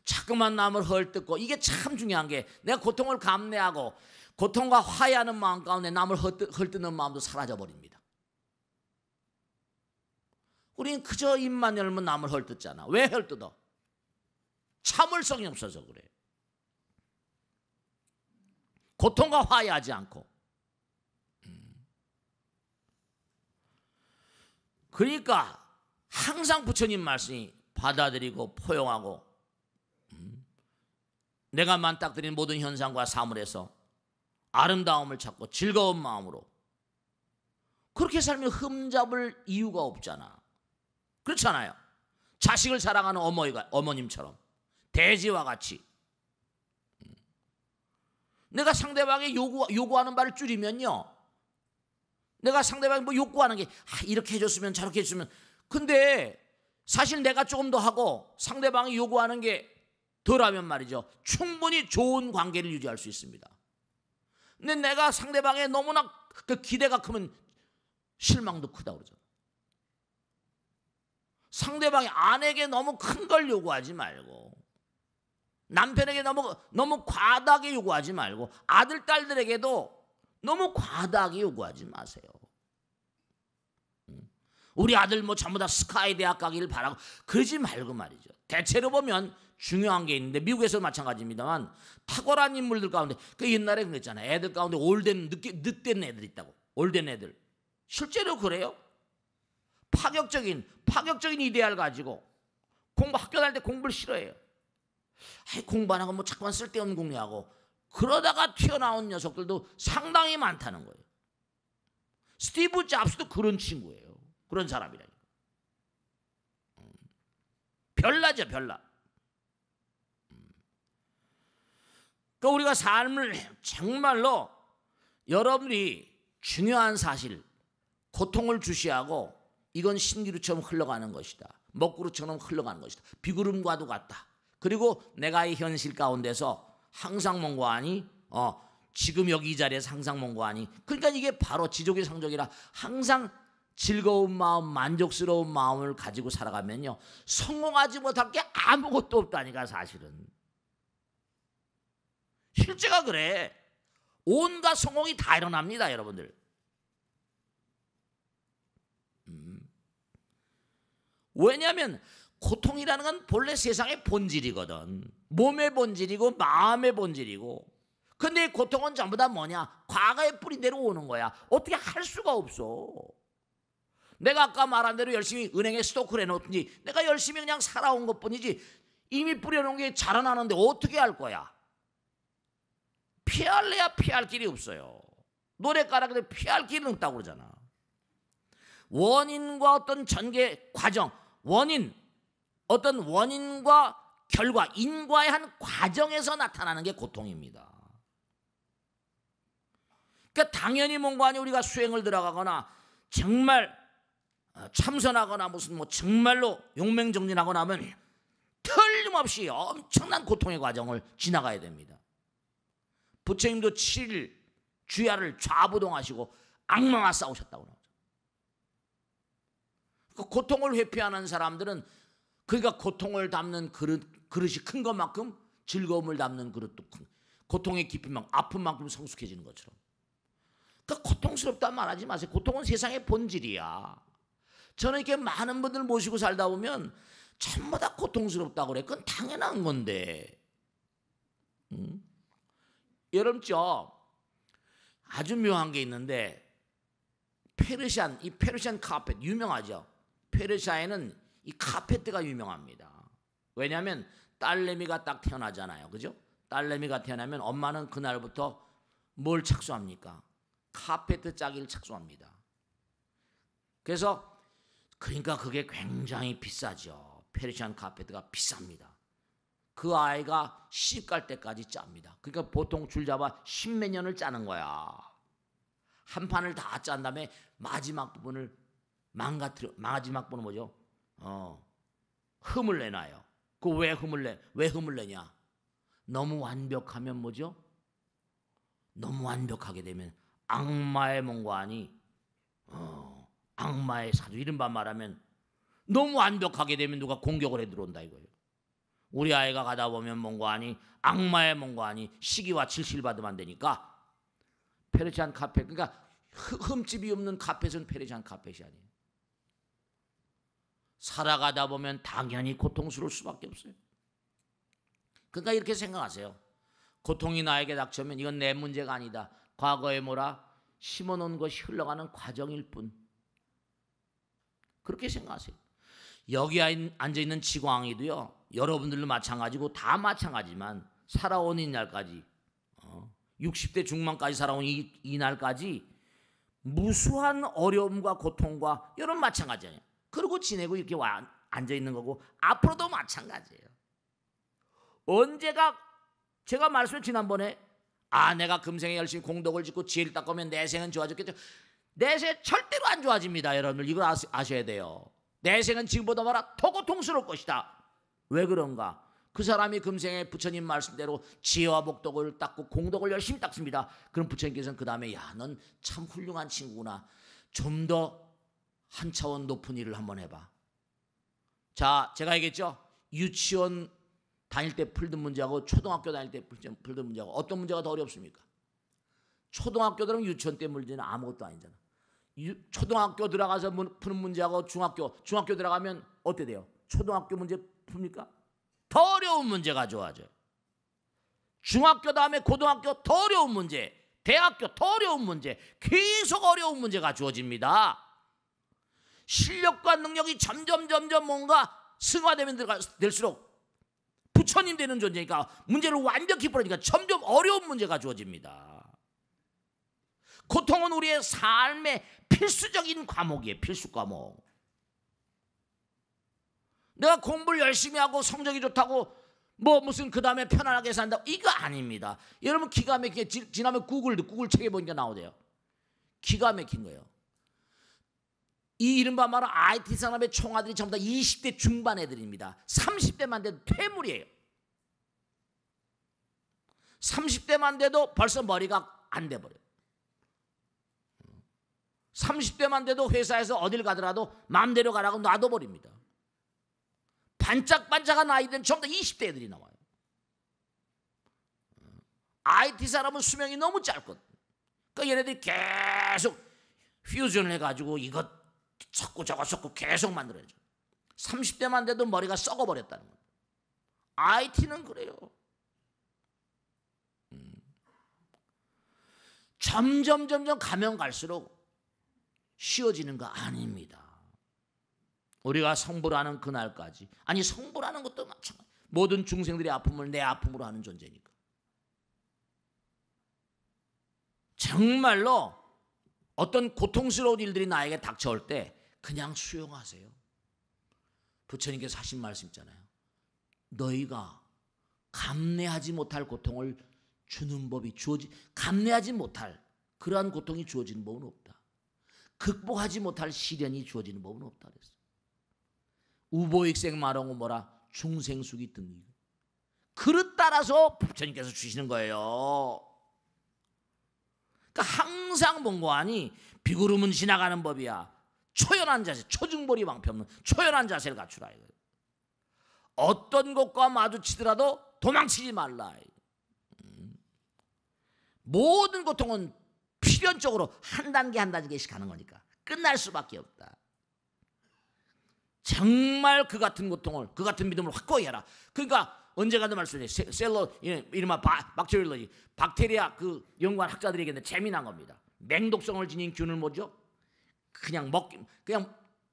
A: 자꾸만 남을 헐뜯고. 이게 참 중요한 게, 내가 고통을 감내하고 고통과 화해하는 마음 가운데 남을 헐뜯는 마음도 사라져 버립니다. 우리는 그저 입만 열면 남을 헐뜯잖아. 왜 헐뜯어? 참을성이 없어서 그래. 고통과 화해하지 않고. 그러니까 항상 부처님 말씀이 받아들이고 포용하고 내가 만딱드린 모든 현상과 사물에서 아름다움을 찾고 즐거운 마음으로 그렇게 살면 흠잡을 이유가 없잖아. 그렇잖아요. 자식을 사랑하는 어머님처럼 대지와 같이 내가 상대방의 요구하는 바를 줄이면요, 내가 상대방이 뭐 요구하는 게 이렇게 해줬으면 저렇게 해줬으면, 근데 사실 내가 조금 더 하고 상대방이 요구하는 게 덜하면 말이죠, 충분히 좋은 관계를 유지할 수 있습니다. 근데 내가 상대방의 너무나 그 기대가 크면 실망도 크다고 그러죠. 상대방이 아내에게 너무 큰 걸 요구하지 말고, 남편에게 너무 과다하게 요구하지 말고, 아들, 딸들에게도 너무 과다하게 요구하지 마세요. 우리 아들 뭐 전부 다 스카이 대학 가기를 바라고 그러지 말고 말이죠. 대체로 보면 중요한 게 있는데, 미국에서도 마찬가지입니다만 탁월한 인물들 가운데, 그 옛날에 그랬잖아요. 애들 가운데 늦된 애들 있다고. 올된 애들. 실제로 그래요. 파격적인 이데아를 가지고 학교 다닐 때 공부를 싫어해요. 공부 안 하고 뭐 자꾸만 쓸데없는 공부하고, 그러다가 튀어나온 녀석들도 상당히 많다는 거예요. 스티브 잡스도 그런 친구예요. 그런 사람이라니까. 별나죠, 별나. 그러니까 우리가 삶을 정말로, 여러분이 중요한 사실, 고통을 주시하고 이건 신기루처럼 흘러가는 것이다, 먹구름처럼 흘러가는 것이다, 비구름과도 같다. 그리고 내가 이 현실 가운데서 항상 몽고하니, 지금 여기 이 자리에서 항상 몽고하니, 그러니까 이게 바로 지족의 상족이라, 항상 즐거운 마음, 만족스러운 마음을 가지고 살아가면요, 성공하지 못할 게 아무것도 없다니까. 사실은 실제가 그래. 온갖 성공이 다 일어납니다, 여러분들. 왜냐하면 고통이라는 건 본래 세상의 본질이거든. 몸의 본질이고 마음의 본질이고. 근데 이 고통은 전부 다 뭐냐? 과거의 뿌리대로 오는 거야. 어떻게 할 수가 없어. 내가 아까 말한 대로 열심히 은행에 스토크를 해놓든지, 내가 열심히 그냥 살아온 것뿐이지 이미 뿌려놓은 게 자라나는데 어떻게 할 거야? 피할래야 피할 길이 없어요. 노래가락에 피할 길은 없다고 그러잖아. 원인과 어떤 전개 과정, 원인, 어떤 원인과 결과, 인과의 한 과정에서 나타나는 게 고통입니다. 그러니까 당연히 뭔가 아니 우리가 수행을 들어가거나 정말 참선하거나 무슨 뭐 정말로 용맹정진하거나 하면 틀림없이 엄청난 고통의 과정을 지나가야 됩니다. 부처님도 7일 주야를 좌부동하시고 악마와 싸우셨다고 나오죠. 그 고통을 회피하는 사람들은 그러니까 고통을 담는 그릇이 큰 것만큼 즐거움을 담는 그릇도 큰, 고통의 깊이만큼 아픈 만큼 성숙해지는 것처럼. 그러니까 고통스럽다 말하지 마세요. 고통은 세상의 본질이야. 저는 이렇게 많은 분들 모시고 살다 보면 전부 다 고통스럽다고 그래. 그건 당연한 건데. 여러분 아주 묘한 게 있는데 이 페르시안 카펫 유명하죠. 페르시아에는 이 카페트가 유명합니다. 왜냐하면 딸내미가 딱 태어나잖아요. 그죠? 딸내미가 태어나면 엄마는 그날부터 뭘 착수합니까? 카페트 짜기를 착수합니다. 그래서 그러니까 그게 굉장히 비싸죠. 페르시안 카페트가 비쌉니다. 그 아이가 시집 갈 때까지 짭니다. 그러니까 보통 줄 잡아 10몇 년을 짜는 거야. 한 판을 다 짠 다음에 마지막 부분을 마지막 부분은 뭐죠? 흠을 내놔요. 그 왜 흠을 내냐? 너무 완벽하면 뭐죠? 너무 완벽하게 되면 악마의 몽관이 악마의 사주 이른바 말하면 너무 완벽하게 되면 누가 공격을 해 들어온다 이거예요. 우리 아이가 가다 보면 몽관이 악마의 몽관이 시기와 질실 받으면 안 되니까 페르시안 카펫, 그러니까 흠집이 없는 카펫은 페르시안 카펫이 아니에요. 살아가다 보면 당연히 고통스러울 수밖에 없어요. 그러니까 이렇게 생각하세요. 고통이 나에게 닥쳐면 이건 내 문제가 아니다. 과거에 심어놓은 것이 흘러가는 과정일 뿐. 그렇게 생각하세요. 여기 앉아있는 지광이도요. 여러분들도 마찬가지고 다 마찬가지지만 살아온 이날까지 60대 중반까지 살아온 이 날까지 무수한 어려움과 고통과 여러분 마찬가지예요. 그러고 지내고 이렇게 앉아있는 거고 앞으로도 마찬가지예요. 언제가 제가 말씀을 지난번에 내가 금생에 열심히 공덕을 짓고 지혜를 닦으면 내 생은 좋아졌겠죠. 내 생 절대로 안 좋아집니다. 여러분들 이걸 아셔야 돼요. 내 생은 지금보다 더 고통스러울 것이다. 왜 그런가? 그 사람이 금생에 부처님 말씀대로 지혜와 복덕을 닦고 공덕을 열심히 닦습니다. 그럼 부처님께서는 그 다음에 넌 참 훌륭한 친구구나. 좀 더 한 차원 높은 일을 한번 해봐. 자, 제가 얘기했죠. 유치원 다닐 때 풀던 문제하고 초등학교 다닐 때 풀던 문제하고 어떤 문제가 더 어렵습니까? 초등학교 들어가면 유치원 때 문제는 아무것도 아니잖아. 초등학교 들어가서 푸는 문제하고 중학교 들어가면 어때 돼요? 초등학교 문제 풉니까? 더 어려운 문제가 좋아져요. 중학교 다음에 고등학교 더 어려운 문제, 대학교 더 어려운 문제, 계속 어려운 문제가 주어집니다. 실력과 능력이 점점 뭔가 승화되면 될수록 부처님 되는 존재니까 문제를 완벽히 풀으니까 점점 어려운 문제가 주어집니다. 고통은 우리의 삶의 필수적인 과목이에요. 필수 과목. 내가 공부를 열심히 하고 성적이 좋다고 무슨 그 다음에 편안하게 산다고 이거 아닙니다. 여러분 기가 막히게 지나면 구글 책에 보니까 나오대요. 기가 막힌 거예요. 이 이른바 말은 IT 산업의 총아들이 전부 다 20대 중반 애들입니다. 30대만 돼도 퇴물이에요. 30대만 돼도 벌써 머리가 안 돼버려요. 30대만 돼도 회사에서 어딜 가더라도 마음대로 가라고 놔둬버립니다. 반짝반짝한 아이들은 전부 다 20대 애들이 나와요. IT 사람은 수명이 너무 짧거든. 그러니까 얘네들이 계속 퓨전을 해가지고 이것 섞고 저것 섞고 계속 만들어야죠. 30대만 돼도 머리가 썩어버렸다는 거예요. IT는 그래요. 점점 가면 갈수록 쉬워지는 거 아닙니다. 우리가 성불하는 그날까지, 아니 성불하는 것도 마찬가지. 모든 중생들의 아픔을 내 아픔으로 하는 존재니까. 정말로 어떤 고통스러운 일들이 나에게 닥쳐올 때 그냥 수용하세요. 부처님께서 하신 말씀 있잖아요. 너희가 감내하지 못할 고통을 주는 법이 감내하지 못할 그러한 고통이 주어지는 법은 없다. 극복하지 못할 시련이 주어지는 법은 없다 그랬어. 우보익생 마롱은 뭐라? 중생수기 등이. 그릇 따라서 부처님께서 주시는 거예요. 그러니까 항상 본고하니 비구름은 지나가는 법이야. 초연한 자세, 초중보리 방패 없는 초연한 자세를 갖추라 이거예요. 어떤 것과 마주치더라도 도망치지 말라. 모든 고통은 필연적으로 한 단계 한 단계씩 가는 거니까 끝날 수밖에 없다. 정말 그 같은 고통을, 그 같은 믿음을 확고히 해라. 그러니까 언제가도 말씀해 셀러 이른바 박테리올로지 박테리아 그 연구한 학자들이 얘기했는데 재미난 겁니다. 맹독성을 지닌 균을 뭐죠? 그냥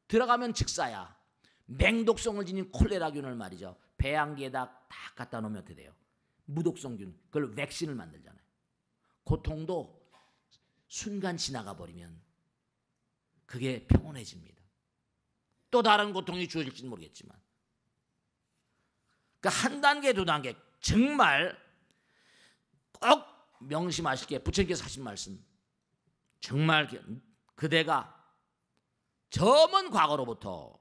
A: 들어가면 즉사야. 맹독성을 지닌 콜레라균을 말이죠. 배양기에다 딱 갖다 놓으면 어떻게 돼요? 무독성균. 그걸 백신을 만들잖아요. 고통도 순간 지나가 버리면 그게 평온해집니다. 또 다른 고통이 주어질지는 모르겠지만, 그러니까 한 단계 두 단계 정말 꼭 명심하실 게 부처님께서 하신 말씀. 정말 그대가 저 먼 과거로부터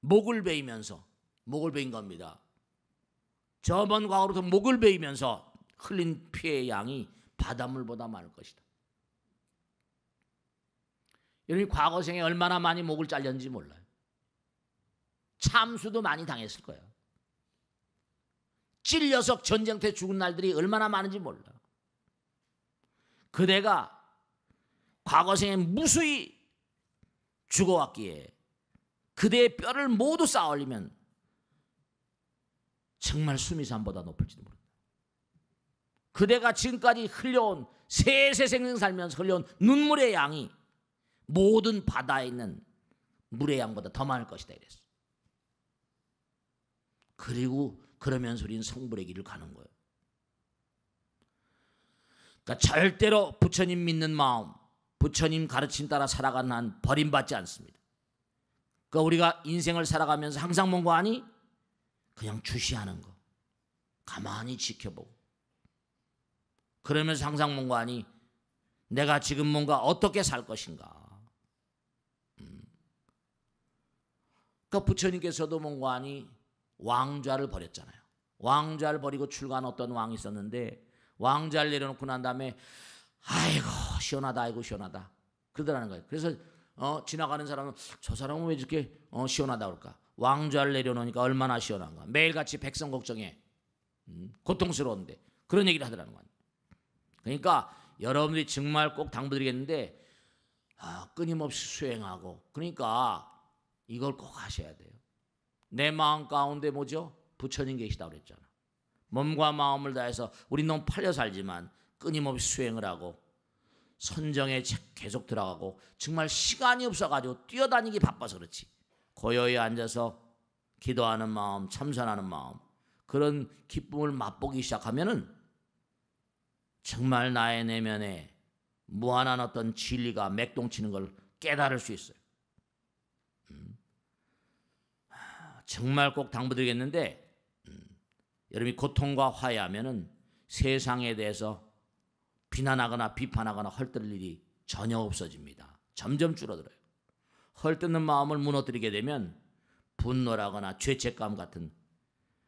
A: 목을 베이면서 목을 베인 겁니다. 저 먼 과거로부터 목을 베이면서 흘린 피의 양이 바닷물보다 많을 것이다. 여러분이 과거 생에 얼마나 많이 목을 잘렸는지 몰라요. 참수도 많이 당했을 거예요. 찔려서 전쟁터에 죽은 날들이 얼마나 많은지 몰라요. 그대가 과거 생에 무수히 죽어왔기에 그대의 뼈를 모두 쌓아 올리면 정말 수미산보다 높을지도 모릅니다. 그대가 지금까지 흘려온 세세생생 살면서 흘려온 눈물의 양이 모든 바다에 있는 물의 양보다 더 많을 것이다 이랬어. 그리고 그러면서 우리는 성불의 길을 가는 거예요. 그러니까 절대로 부처님 믿는 마음, 부처님 가르침 따라 살아가는 한 버림받지 않습니다. 그러니까 우리가 인생을 살아가면서 항상 뭔가 하니 그냥 주시하는 거, 가만히 지켜보고, 그러면서 항상 뭔가 하니 내가 지금 뭔가 어떻게 살 것인가. 그러니까 부처님께서도 뭔가 하니 왕좌를 버렸잖아요. 왕좌를 버리고 출가한 어떤 왕이 있었는데 왕좌를 내려놓고 난 다음에 아이고 시원하다, 아이고 시원하다 그러더라는 거예요. 그래서 지나가는 사람은 저 사람은 왜 이렇게 시원하다 그럴까? 왕좌를 내려놓으니까 얼마나 시원한가. 매일같이 백성 걱정해. 고통스러운데 그런 얘기를 하더라는 거예요. 그러니까 여러분들이 정말 꼭 당부드리겠는데 끊임없이 수행하고, 그러니까 이걸 꼭 하셔야 돼요. 내 마음 가운데 뭐죠? 부처님 계시다고 그랬잖아. 몸과 마음을 다해서 우리 너무 팔려 살지만 끊임없이 수행을 하고 선정에 계속 들어가고, 정말 시간이 없어가지고 뛰어다니기 바빠서 그렇지 고요히 앉아서 기도하는 마음, 참선하는 마음, 그런 기쁨을 맛보기 시작하면은 정말 나의 내면에 무한한 어떤 진리가 맥동치는 걸 깨달을 수 있어요. 정말 꼭 당부드리겠는데 여러분이 고통과 화해하면은 세상에 대해서 비난하거나 비판하거나 헐뜯을 일이 전혀 없어집니다. 점점 줄어들어요. 헐뜯는 마음을 무너뜨리게 되면 분노라거나 죄책감 같은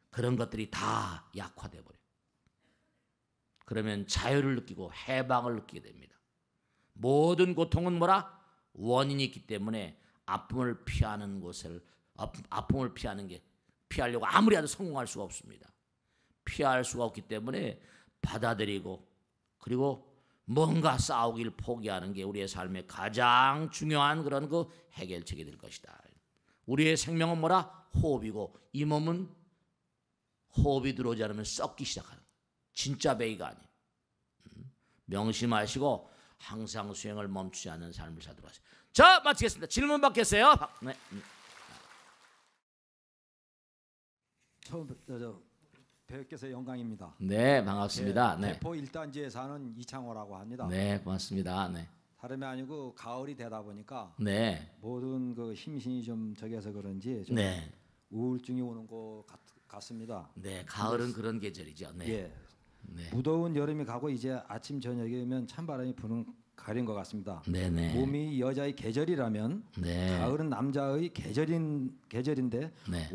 A: 그런 것들이 다 약화돼 버려요. 그러면 자유를 느끼고 해방을 느끼게 됩니다. 모든 고통은 뭐라? 원인이 있기 때문에 아픔을 피하는 게 피하려고 아무리 해도 성공할 수가 없습니다. 피할 수가 없기 때문에 받아들이고, 그리고 뭔가 싸우기를 포기하는 게 우리의 삶의 가장 중요한 그런 그 해결책이 될 것이다. 우리의 생명은 뭐라? 호흡이고, 이 몸은 호흡이 들어오지 않으면 썩기 시작하는 거예요. 진짜 배이가 아니에요. 명심하시고 항상 수행을 멈추지 않는 삶을 살도록 하세요. 자, 마치겠습니다. 질문 받겠어요? 네.
B: 처음 배우께서 영광입니다.
A: 네, 반갑습니다. 네.
B: 대포 1단지에 사는 이창호라고 합니다.
A: 네, 고맙습니다. 네.
B: 다름이 아니고 가을이 되다 보니까
A: 네.
B: 모든 그 힘신이 좀 적여서 그런지 좀
A: 네.
B: 우울증이 오는 것 같습니다.
A: 네, 가을은 그런 계절이죠. 네.
B: 예.
A: 네.
B: 무더운 여름이 가고 이제 아침 저녁이면 찬바람이 부는 가을인 것 같습니다.
A: 네네.
B: 봄이 여자의 계절이라면
A: 네.
B: 가을은 남자의 계절인데
A: 네.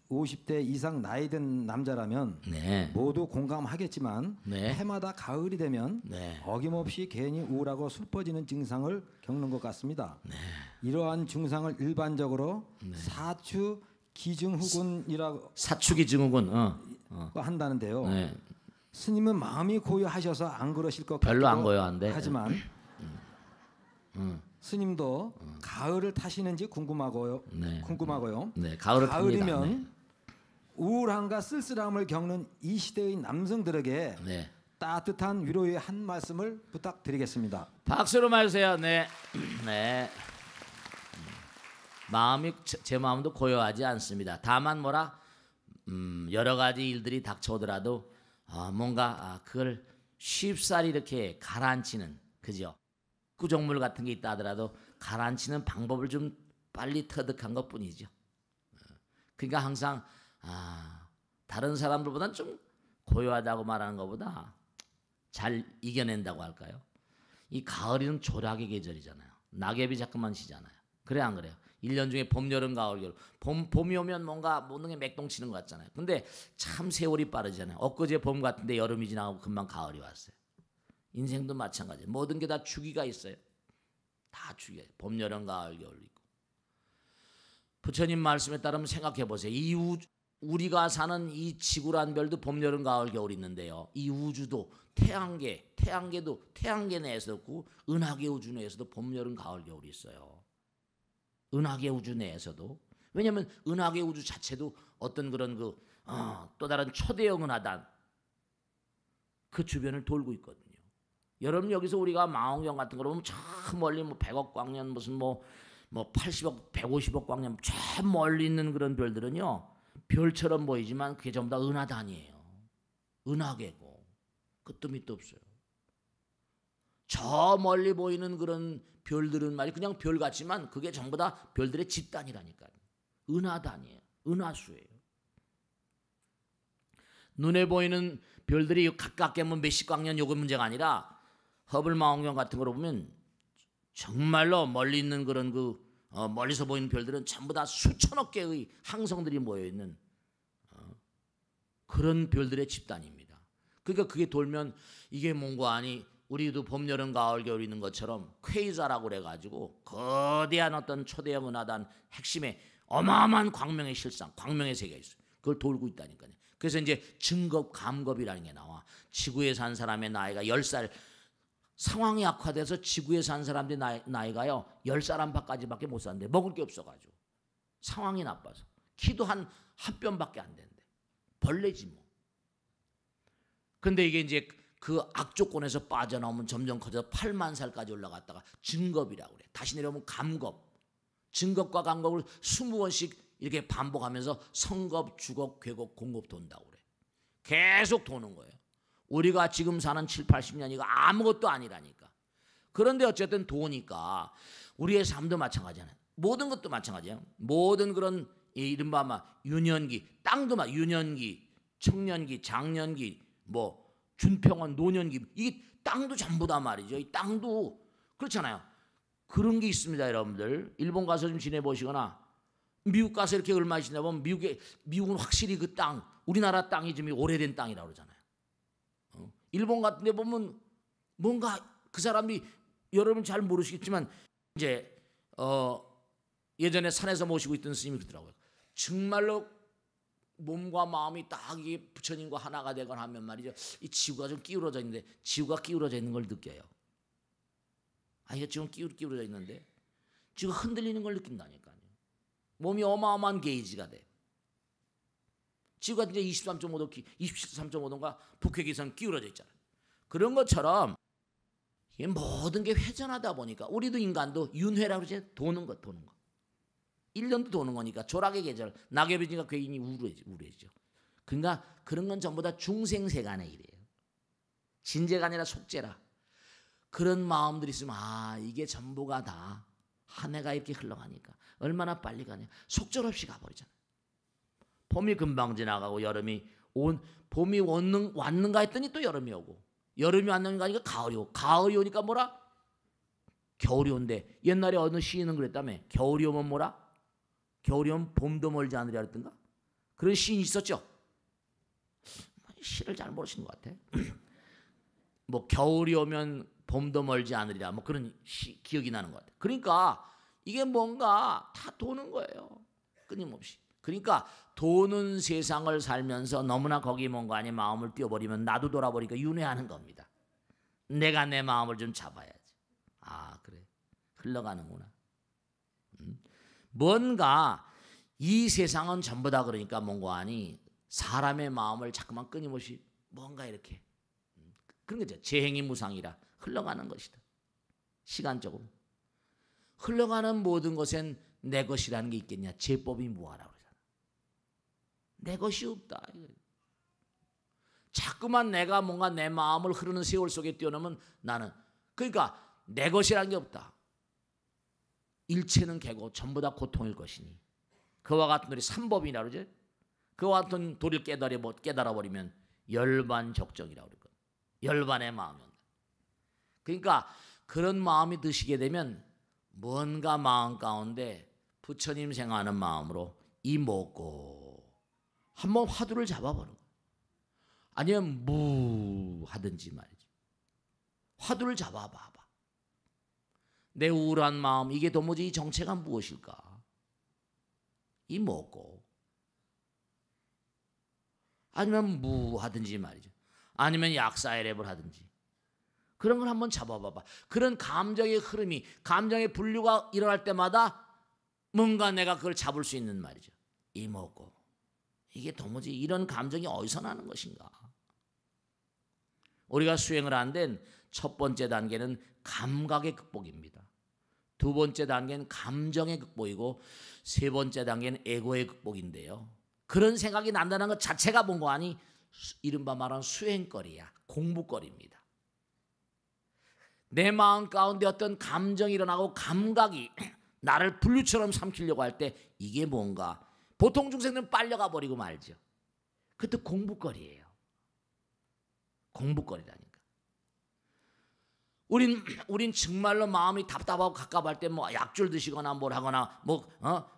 B: 50대 이상 나이 든 남자라면
A: 네.
B: 모두 공감하겠지만
A: 네.
B: 해마다 가을이 되면
A: 네.
B: 어김없이 괜히 우울하고 슬퍼지는 증상을 겪는 것 같습니다.
A: 네.
B: 이러한 증상을 일반적으로 사추 기증후군이라고
A: 사축이 증후군.
B: 한다는데요.
A: 네.
B: 스님은 마음이 고요하셔서 안 그러실 것
A: 별로 안
B: 같기도
A: 고요한데.
B: 하지만 스님도 가을을 타시는지 궁금하고요.
A: 네.
B: 궁금하고요.
A: 네, 가을을 탑니다.
B: 가을이면 우울함과 쓸쓸함을 겪는 이 시대의 남성들에게
A: 네.
B: 따뜻한 위로의 한 말씀을 부탁드리겠습니다.
A: 박수로 맞으세요. 네. 네. 마음이 제 마음도 고요하지 않습니다. 다만 뭐라 여러 가지 일들이 닥쳐오더라도 뭔가 그걸 쉽사리 이렇게 가라앉히는, 그죠? 구정물 같은 게 있다 하더라도 가라앉히는 방법을 좀 빨리 터득한 것뿐이죠. 그러니까 항상 다른 사람들보다는 좀 고요하다고 말하는 것보다 잘 이겨낸다고 할까요? 이 가을이는 조락의 계절이잖아요. 낙엽이 자꾸만 지잖아요. 그래 안 그래요? 1년 중에 봄, 여름, 가을, 겨울. 봄이 오면 뭔가 모든 게 맥동치는 것 같잖아요. 근데 참 세월이 빠르잖아요. 엊그제 봄 같은데 여름이 지나고 금방 가을이 왔어요. 인생도 마찬가지예요. 모든 게 다 주기가 있어요. 다 주기가 있어요. 봄, 여름, 가을, 겨울 있고. 부처님 말씀에 따르면 생각해 보세요. 우리가 사는 이 지구란 별도 봄, 여름, 가을, 겨울 있는데요. 이 우주도 태양계도 태양계 내에서 있고 은하계 우주 내에서도 봄, 여름, 가을, 겨울이 있어요. 은하계 우주 내에서도. 왜냐하면 은하계 우주 자체도 어떤 그런 또 다른 초대형 은하단 그 주변을 돌고 있거든요. 여러분 여기서 우리가 망원경 같은 거 보면 저 멀리 100억 광년 무슨 80억 150억 광년 저 멀리 있는 그런 별들은요, 별처럼 보이지만 그게 전부 다 은하단이에요. 은하계고 끝도 밑도 없어요. 저 멀리 보이는 그런 별들은 말이 그냥 별 같지만 그게 전부 다 별들의 집단이라니까요. 은하단이에요. 은하수예요. 눈에 보이는 별들이 가깝게 하면 몇십 광년 요거 문제가 아니라 허블 망원경 같은 거로 보면 정말로 멀리 있는 그런 멀리서 보이는 별들은 전부 다 수천억 개의 항성들이 모여 있는 그런 별들의 집단입니다. 그러니까 그게 돌면 이게 뭔가 아니 우리도 봄, 여름, 가을, 겨울 있는 것처럼 퀘이자라고 그래가지고 거대한 어떤 초대형 은하단 핵심에 어마어마한 광명의 실상, 광명의 세계가 있어요. 그걸 돌고 있다니까요. 그래서 이제 증겁, 감겁이라는 게 나와. 지구에 산 사람의 나이가 10살, 상황이 악화돼서 지구에 산 사람들의 나이가요 10살 안팎까지밖에 못 사는데 먹을 게 없어가지고 상황이 나빠서 키도 한 뼘밖에 안 된대. 벌레지 뭐. 근데 이게 이제 그 악조건에서 빠져나오면 점점 커져서 8만 살까지 올라갔다가 증겁이라고 그래. 다시 내려오면 감겁. 증겁과 감겁을 20번씩 이렇게 반복하면서 성겁, 주겁, 괴겁, 공겁 돈다고 그래. 계속 도는 거예요. 우리가 지금 사는 7, 80년이가 아무것도 아니라니까. 그런데 어쨌든 도니까 우리의 삶도 마찬가지잖아요. 모든 것도 마찬가지예요. 모든 그런 이른바 유년기, 땅도 유년기, 청년기, 장년기, 준평원, 노년기, 이 땅도 전부 다 말이죠. 이 땅도 그렇잖아요. 그런 게 있습니다, 여러분들. 일본 가서 좀 지내보시거나 미국 가서 이렇게 얼마 지내보면 미국은 확실히 그 땅, 우리나라 땅이 좀 오래된 땅이라고 그러잖아요. 일본 같은 데 보면 뭔가 그 사람이 여러분 잘 모르시겠지만 이제 예전에 산에서 모시고 있던 스님이 그러더라고요. 정말로 몸과 마음이 딱 이게 부처님과 하나가 되거나 하면 말이죠. 이 지구가 좀 기울어져 있는데 지구가 기울어져 있는 걸 느껴요. 이게 지금 기울어져 있는데 지구가 흔들리는 걸 느낀다니까요. 몸이 어마어마한 게이지가 돼. 지구가 이제 23.5도, 23.5도인가 북회기선 기울어져 있잖아요. 그런 것처럼 이게 모든 게 회전하다 보니까 우리도 인간도 윤회라고 그러지. 도는 거. 1년도 도는 거니까 조락의 계절, 낙엽이 지니까 괜히 우울해지죠. 그러니까 그런 건 전부 다 중생세간의 일이에요. 진재가 아니라 속재라. 그런 마음들이 있으면 이게 전부가 다 한 해가 이렇게 흘러가니까 얼마나 빨리 가냐. 속절없이 가버리잖아요. 봄이 금방 지나가고 봄이 왔는가 했더니 또 여름이 오고, 여름이 왔는가 하니까 가을이 오고, 가을이 오니까 뭐라? 겨울이 온대. 옛날에 어느 시인은 그랬다며. 겨울이 오면 뭐라? 겨울이 오면 봄도 멀지 않으리라 그랬던가? 그런 시인이 있었죠. 시를 잘 모르시는 것 같아. 뭐 겨울이 오면 봄도 멀지 않으리라, 뭐 그런 기억이 나는 것 같아. 그러니까 이게 뭔가 다 도는 거예요, 끊임없이. 그러니까 도는 세상을 살면서 너무나 거기 뭔가 안에 마음을 띄워버리면 나도 돌아버리니까 윤회하는 겁니다. 내가 내 마음을 좀 잡아야지. 아, 그래, 흘러가는구나. 뭔가 이 세상은 전부 다 그러니까 뭔가 아니 사람의 마음을 자꾸만 끊임없이 뭔가 이렇게 그런 거죠. 재행이 무상이라 흘러가는 것이다. 시간적으로 흘러가는 모든 것엔 내 것이라는 게 있겠냐? 제법이 무하라고 그러잖아. 내 것이 없다. 자꾸만 내가 뭔가 내 마음을 흐르는 세월 속에 뛰어넘으면 나는, 그러니까 내 것이라는 게 없다. 일체는 개고 전부 다 고통일 것이니 그와 같은 도리 삼법이라 그러지. 그와 같은 도리를 깨달아버리면 열반적정이라고 그러거든. 열반의 마음이 온다. 그러니까 그런 마음이 드시게 되면 뭔가 마음 가운데 부처님 생각하는 마음으로 이먹고 한번 화두를 잡아보는 거야. 아니면 무 하든지 말이지. 화두를 잡아봐. 내 우울한 마음, 이게 도무지 이 정체가 무엇일까? 이먹고 아니면 무 하든지 말이죠. 아니면 약사의 랩을 하든지 그런 걸 한번 잡아봐봐. 그런 감정의 흐름이, 감정의 분류가 일어날 때마다 뭔가 내가 그걸 잡을 수 있는 말이죠. 이먹고 이게 도무지 이런 감정이 어디서 나는 것인가? 우리가 수행을 한 데는 첫 번째 단계는 감각의 극복입니다. 두 번째 단계는 감정의 극복이고 세 번째 단계는 에고의 극복인데요. 그런 생각이 난다는 것 자체가 뭔가 아니 이른바 말하는 수행거리야. 공부거리입니다. 내 마음 가운데 어떤 감정이 일어나고 감각이 나를 분류처럼 삼키려고 할 때 이게 뭔가 보통 중생들은 빨려가 버리고 말죠. 그것도 공부거리예요. 공부거리라니까. 우린 정말로 마음이 답답하고 갑갑할 때 뭐 약줄 드시거나 뭘 하거나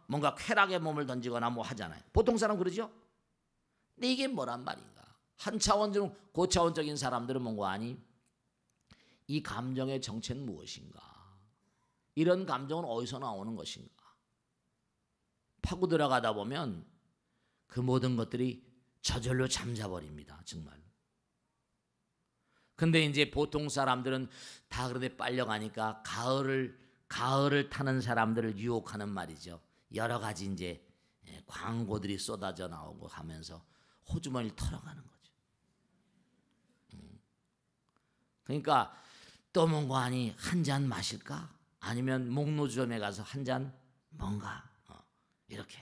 A: 뭔가 쾌락의 몸을 던지거나 뭐 하잖아요. 보통 사람 그러죠? 근데 이게 뭐란 말인가? 한 차원 좀 고차원적인 사람들은 뭔가 아니 이 감정의 정체는 무엇인가? 이런 감정은 어디서 나오는 것인가? 파고 들어가다 보면 그 모든 것들이 저절로 잠자버립니다. 정말. 근데 이제 보통 사람들은 다 그런데 빨려가니까 가을을 타는 사람들을 유혹하는 말이죠. 여러 가지 이제 광고들이 쏟아져 나오고 하면서 호주머니를 털어가는 거죠. 그러니까 또 뭔가 아니 한 잔 마실까? 아니면 목노점에 가서 한 잔 뭔가 이렇게.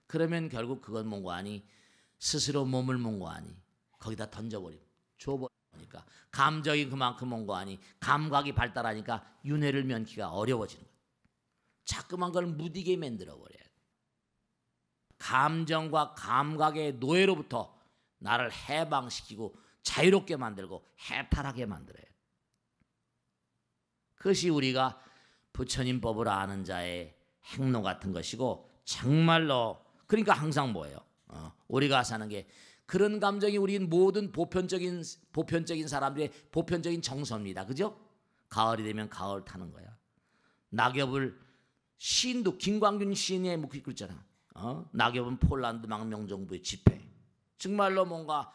A: 그러면 결국 그건 뭔가 아니 스스로 몸을 뭔가 아니 거기다 던져버리고 줘버리니까 감정이 그만큼 뭔가 아니 감각이 발달하니까 윤회를 면키가 어려워지는 거예요. 자꾸만 그걸 무디게 만들어버려야 돼. 감정과 감각의 노예로부터 나를 해방시키고 자유롭게 만들고 해탈하게 만들어야 돼. 그것이 우리가 부처님 법을 아는 자의 행로 같은 것이고 정말로 그러니까 항상 뭐예요? 우리가 사는 게 그런 감정이 우리 모든 보편적인 사람들의 보편적인 정서입니다. 그죠? 가을이 되면 가을 타는 거야. 낙엽을 시인도 김광균 시인의 뭐 그랬잖아. 낙엽은 폴란드 망명정부의 집회. 정말로 뭔가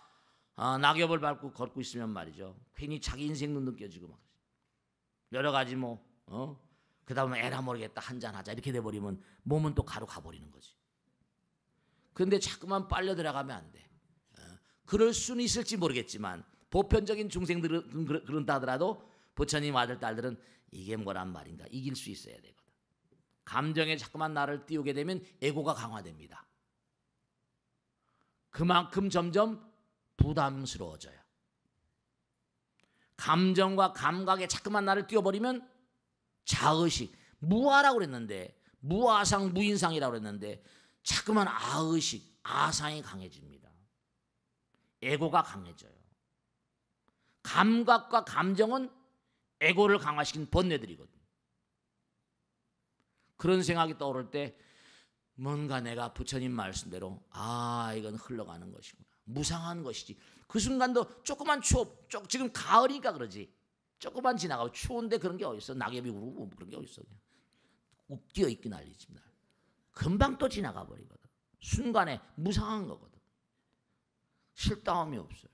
A: 낙엽을 밟고 걷고 있으면 말이죠. 괜히 자기 인생도 느껴지고 막 여러 가지 그다음에 에라 모르겠다 한잔 하자 이렇게 돼버리면 몸은 또 가로 가버리는 거지. 그런데 자꾸만 빨려 들어가면 안 돼. 그럴 수는 있을지 모르겠지만 보편적인 중생들은 그런다 하더라도 부처님 아들 딸들은 이게 뭐란 말인가 이길 수 있어야 되거든. 감정에 자꾸만 나를 띄우게 되면 에고가 강화됩니다. 그만큼 점점 부담스러워져요. 감정과 감각에 자꾸만 나를 띄워버리면 자의식, 무아라고 그랬는데 무아상 무인상이라고 그랬는데 자꾸만 아의식, 아상이 강해집니다. 에고가 강해져요. 감각과 감정은 에고를 강화시킨 번뇌들이거든요. 그런 생각이 떠오를 때 뭔가 내가 부처님 말씀대로 이건 흘러가는 것이구나. 무상한 것이지. 그 순간도 조그만 지금 가을이니까 그러지. 조금만 지나가고 추운데 그런 게 어딨어. 낙엽이 우르고 그런 게 어딨어. 그냥 뛰어있기 난리집니다. 금방 또 지나가 버리거든. 순간에 무상한 거거든. 실다움이 없어요.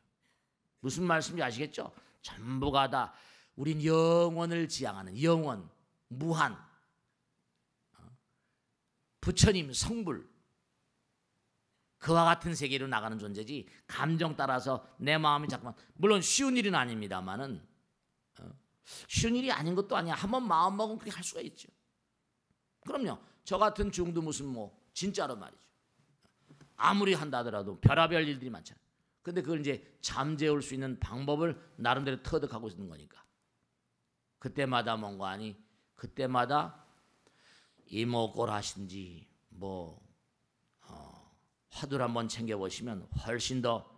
A: 무슨 말씀인지 아시겠죠? 전부가 다 우린 영원을 지향하는 영원, 무한, 부처님, 성불, 그와 같은 세계로 나가는 존재지 감정 따라서 내 마음이 자꾸만, 물론 쉬운 일은 아닙니다만은 쉬운 일이 아닌 것도 아니야. 한번 마음 먹으면 그렇게 할 수가 있죠. 그럼요. 저 같은 중도 무슨 진짜로 말이죠. 아무리 한다 하더라도 별의별 일들이 많잖아요. 근데 그걸 이제 잠재울 수 있는 방법을 나름대로 터득하고 있는 거니까. 그때마다 뭔가 아니 그때마다 이목골 하신지 화두를 한번 챙겨보시면 훨씬 더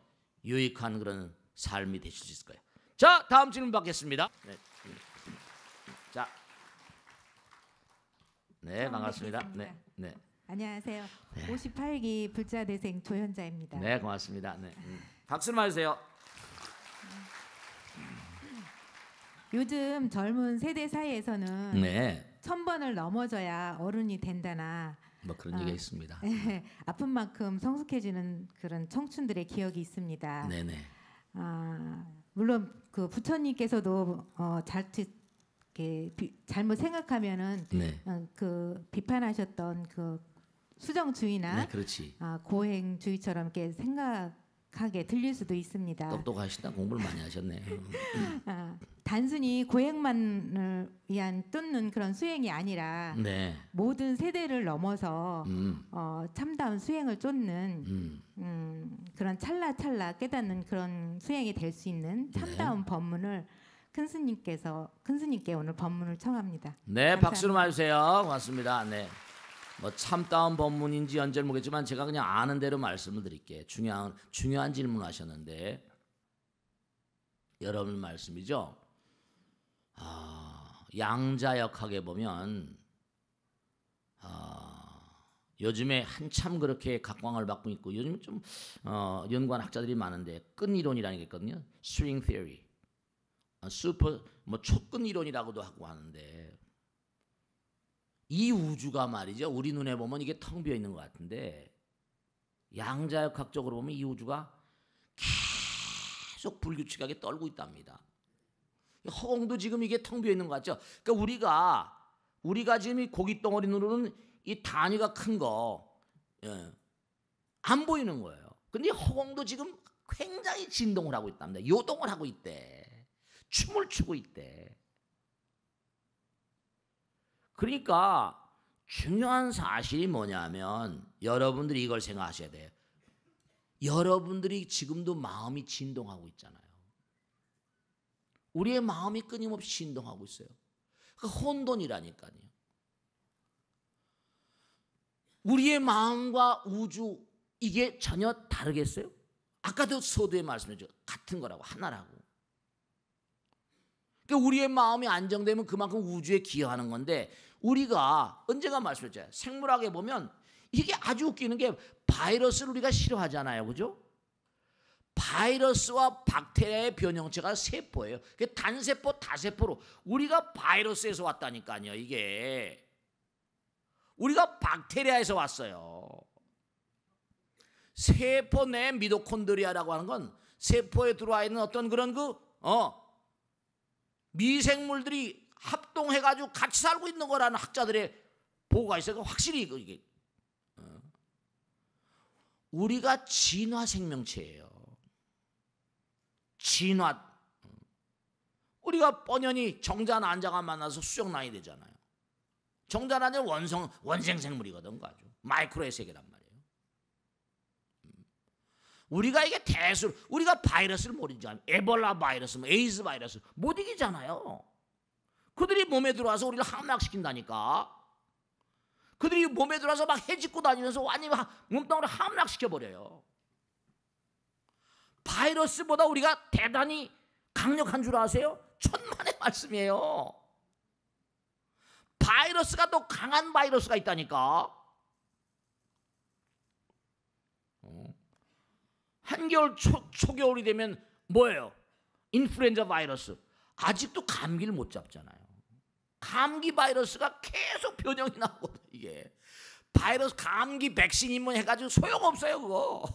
A: 유익한 그런 삶이 되실 수 있을 거예요. 자, 다음 질문 받겠습니다. 네. 자, 네, 반갑습니다. 네.
C: 안녕하세요. 58기 불자대생 조현자입니다.
A: 네, 고맙습니다. 네. 박수를 맞으세요.
C: 요즘 젊은 세대 사이에서는
A: 네.
C: 1000번을 넘어져야 어른이 된다나
A: 그런 얘기가 있습니다.
C: 아픈 만큼 성숙해지는 그런 청춘들의 기억이 있습니다.
A: 네네.
C: 물론 그 부처님께서도 잘못 생각하면은
A: 네.
C: 그 비판하셨던 그 수정주의나
A: 네, 그렇지.
C: 고행주의처럼 이렇게 생각하게 들릴 수도 있습니다.
A: 똑똑하시다. 공부를 많이 하셨네.
C: 단순히 고행만을 위한 쫓는 그런 수행이 아니라
A: 네.
C: 모든 세대를 넘어서 참다운 수행을 쫓는 그런 찰나찰나 깨닫는 그런 수행이 될 수 있는 참다운 법문을 큰 스님께 오늘 법문을 청합니다.
A: 네,
C: 감사합니다.
A: 박수로 맞으세요. 고맙습니다. 네. 참다운 법문인지 연재를 모르겠지만 제가 그냥 아는 대로 말씀을 드릴게요. 중요한 질문하셨는데 여러분 말씀이죠. 양자역학에 보면 요즘에 한참 그렇게 각광을 받고 있고 요즘 좀 연구한 학자들이 많은데 끈 이론이라는 게 있거든요. 스트링 theory, 촉끈 이론이라고도 하고 하는데 이 우주가 말이죠. 우리 눈에 보면 이게 텅 비어 있는 것 같은데 양자역학적으로 보면 이 우주가 계속 불규칙하게 떨고 있답니다. 허공도 지금 이게 텅 비어 있는 것 같죠. 그러니까 우리가 지금 이 고기 덩어리 눈으로는 이 단위가 큰 거 안 보이는 거예요. 근데 허공도 지금 굉장히 진동을 하고 있답니다. 요동을 하고 있대. 춤을 추고 있대. 그러니까 중요한 사실이 뭐냐면 여러분들이 이걸 생각하셔야 돼요. 여러분들이 지금도 마음이 진동하고 있잖아요. 우리의 마음이 끊임없이 진동하고 있어요. 그 혼돈이라니까요. 우리의 마음과 우주 이게 전혀 다르겠어요? 아까도 서두에 말씀했죠. 같은 거라고, 하나라고. 그러니까 우리의 마음이 안정되면 그만큼 우주에 기여하는 건데 우리가 언젠가 말씀했잖아요. 생물학에 보면 이게 아주 웃기는 게 바이러스를 우리가 싫어하잖아요. 그죠? 바이러스와 박테리아의 변형체가 세포예요. 단세포, 다세포로 우리가 바이러스에서 왔다니까요. 이게 우리가 박테리아에서 왔어요. 세포 내 미토콘드리아라고 하는 건 세포에 들어와 있는 어떤 그런 미생물들이 합동해가지고 같이 살고 있는 거라는 학자들의 보고가 있어요. 확실히 이게 우리가 진화 생명체예요. 진화. 우리가 뻔연히 정자 난자가 만나서 수정란이 되잖아요. 정자 난자는 원생 생물이거든. 아주 마이크로의 세계란 말이에요. 우리가 이게 우리가 바이러스를 못 이기잖아요. 에볼라 바이러스, 에이즈 바이러스 못 이기잖아요. 그들이 몸에 들어와서 우리를 함락시킨다니까. 그들이 몸에 들어와서 막 해집고 다니면서 완전히 몸뚱아리를 함락시켜버려요. 바이러스보다 우리가 대단히 강력한 줄 아세요? 천만의 말씀이에요. 바이러스가 더 강한 바이러스가 있다니까. 한겨울 초겨울이 되면 뭐예요? 인플루엔자 바이러스. 아직도 감기를 못 잡잖아요. 감기 바이러스가 계속 변형이 나오거든. 이게 바이러스 감기 백신 입문 해가지고 소용없어요 그거.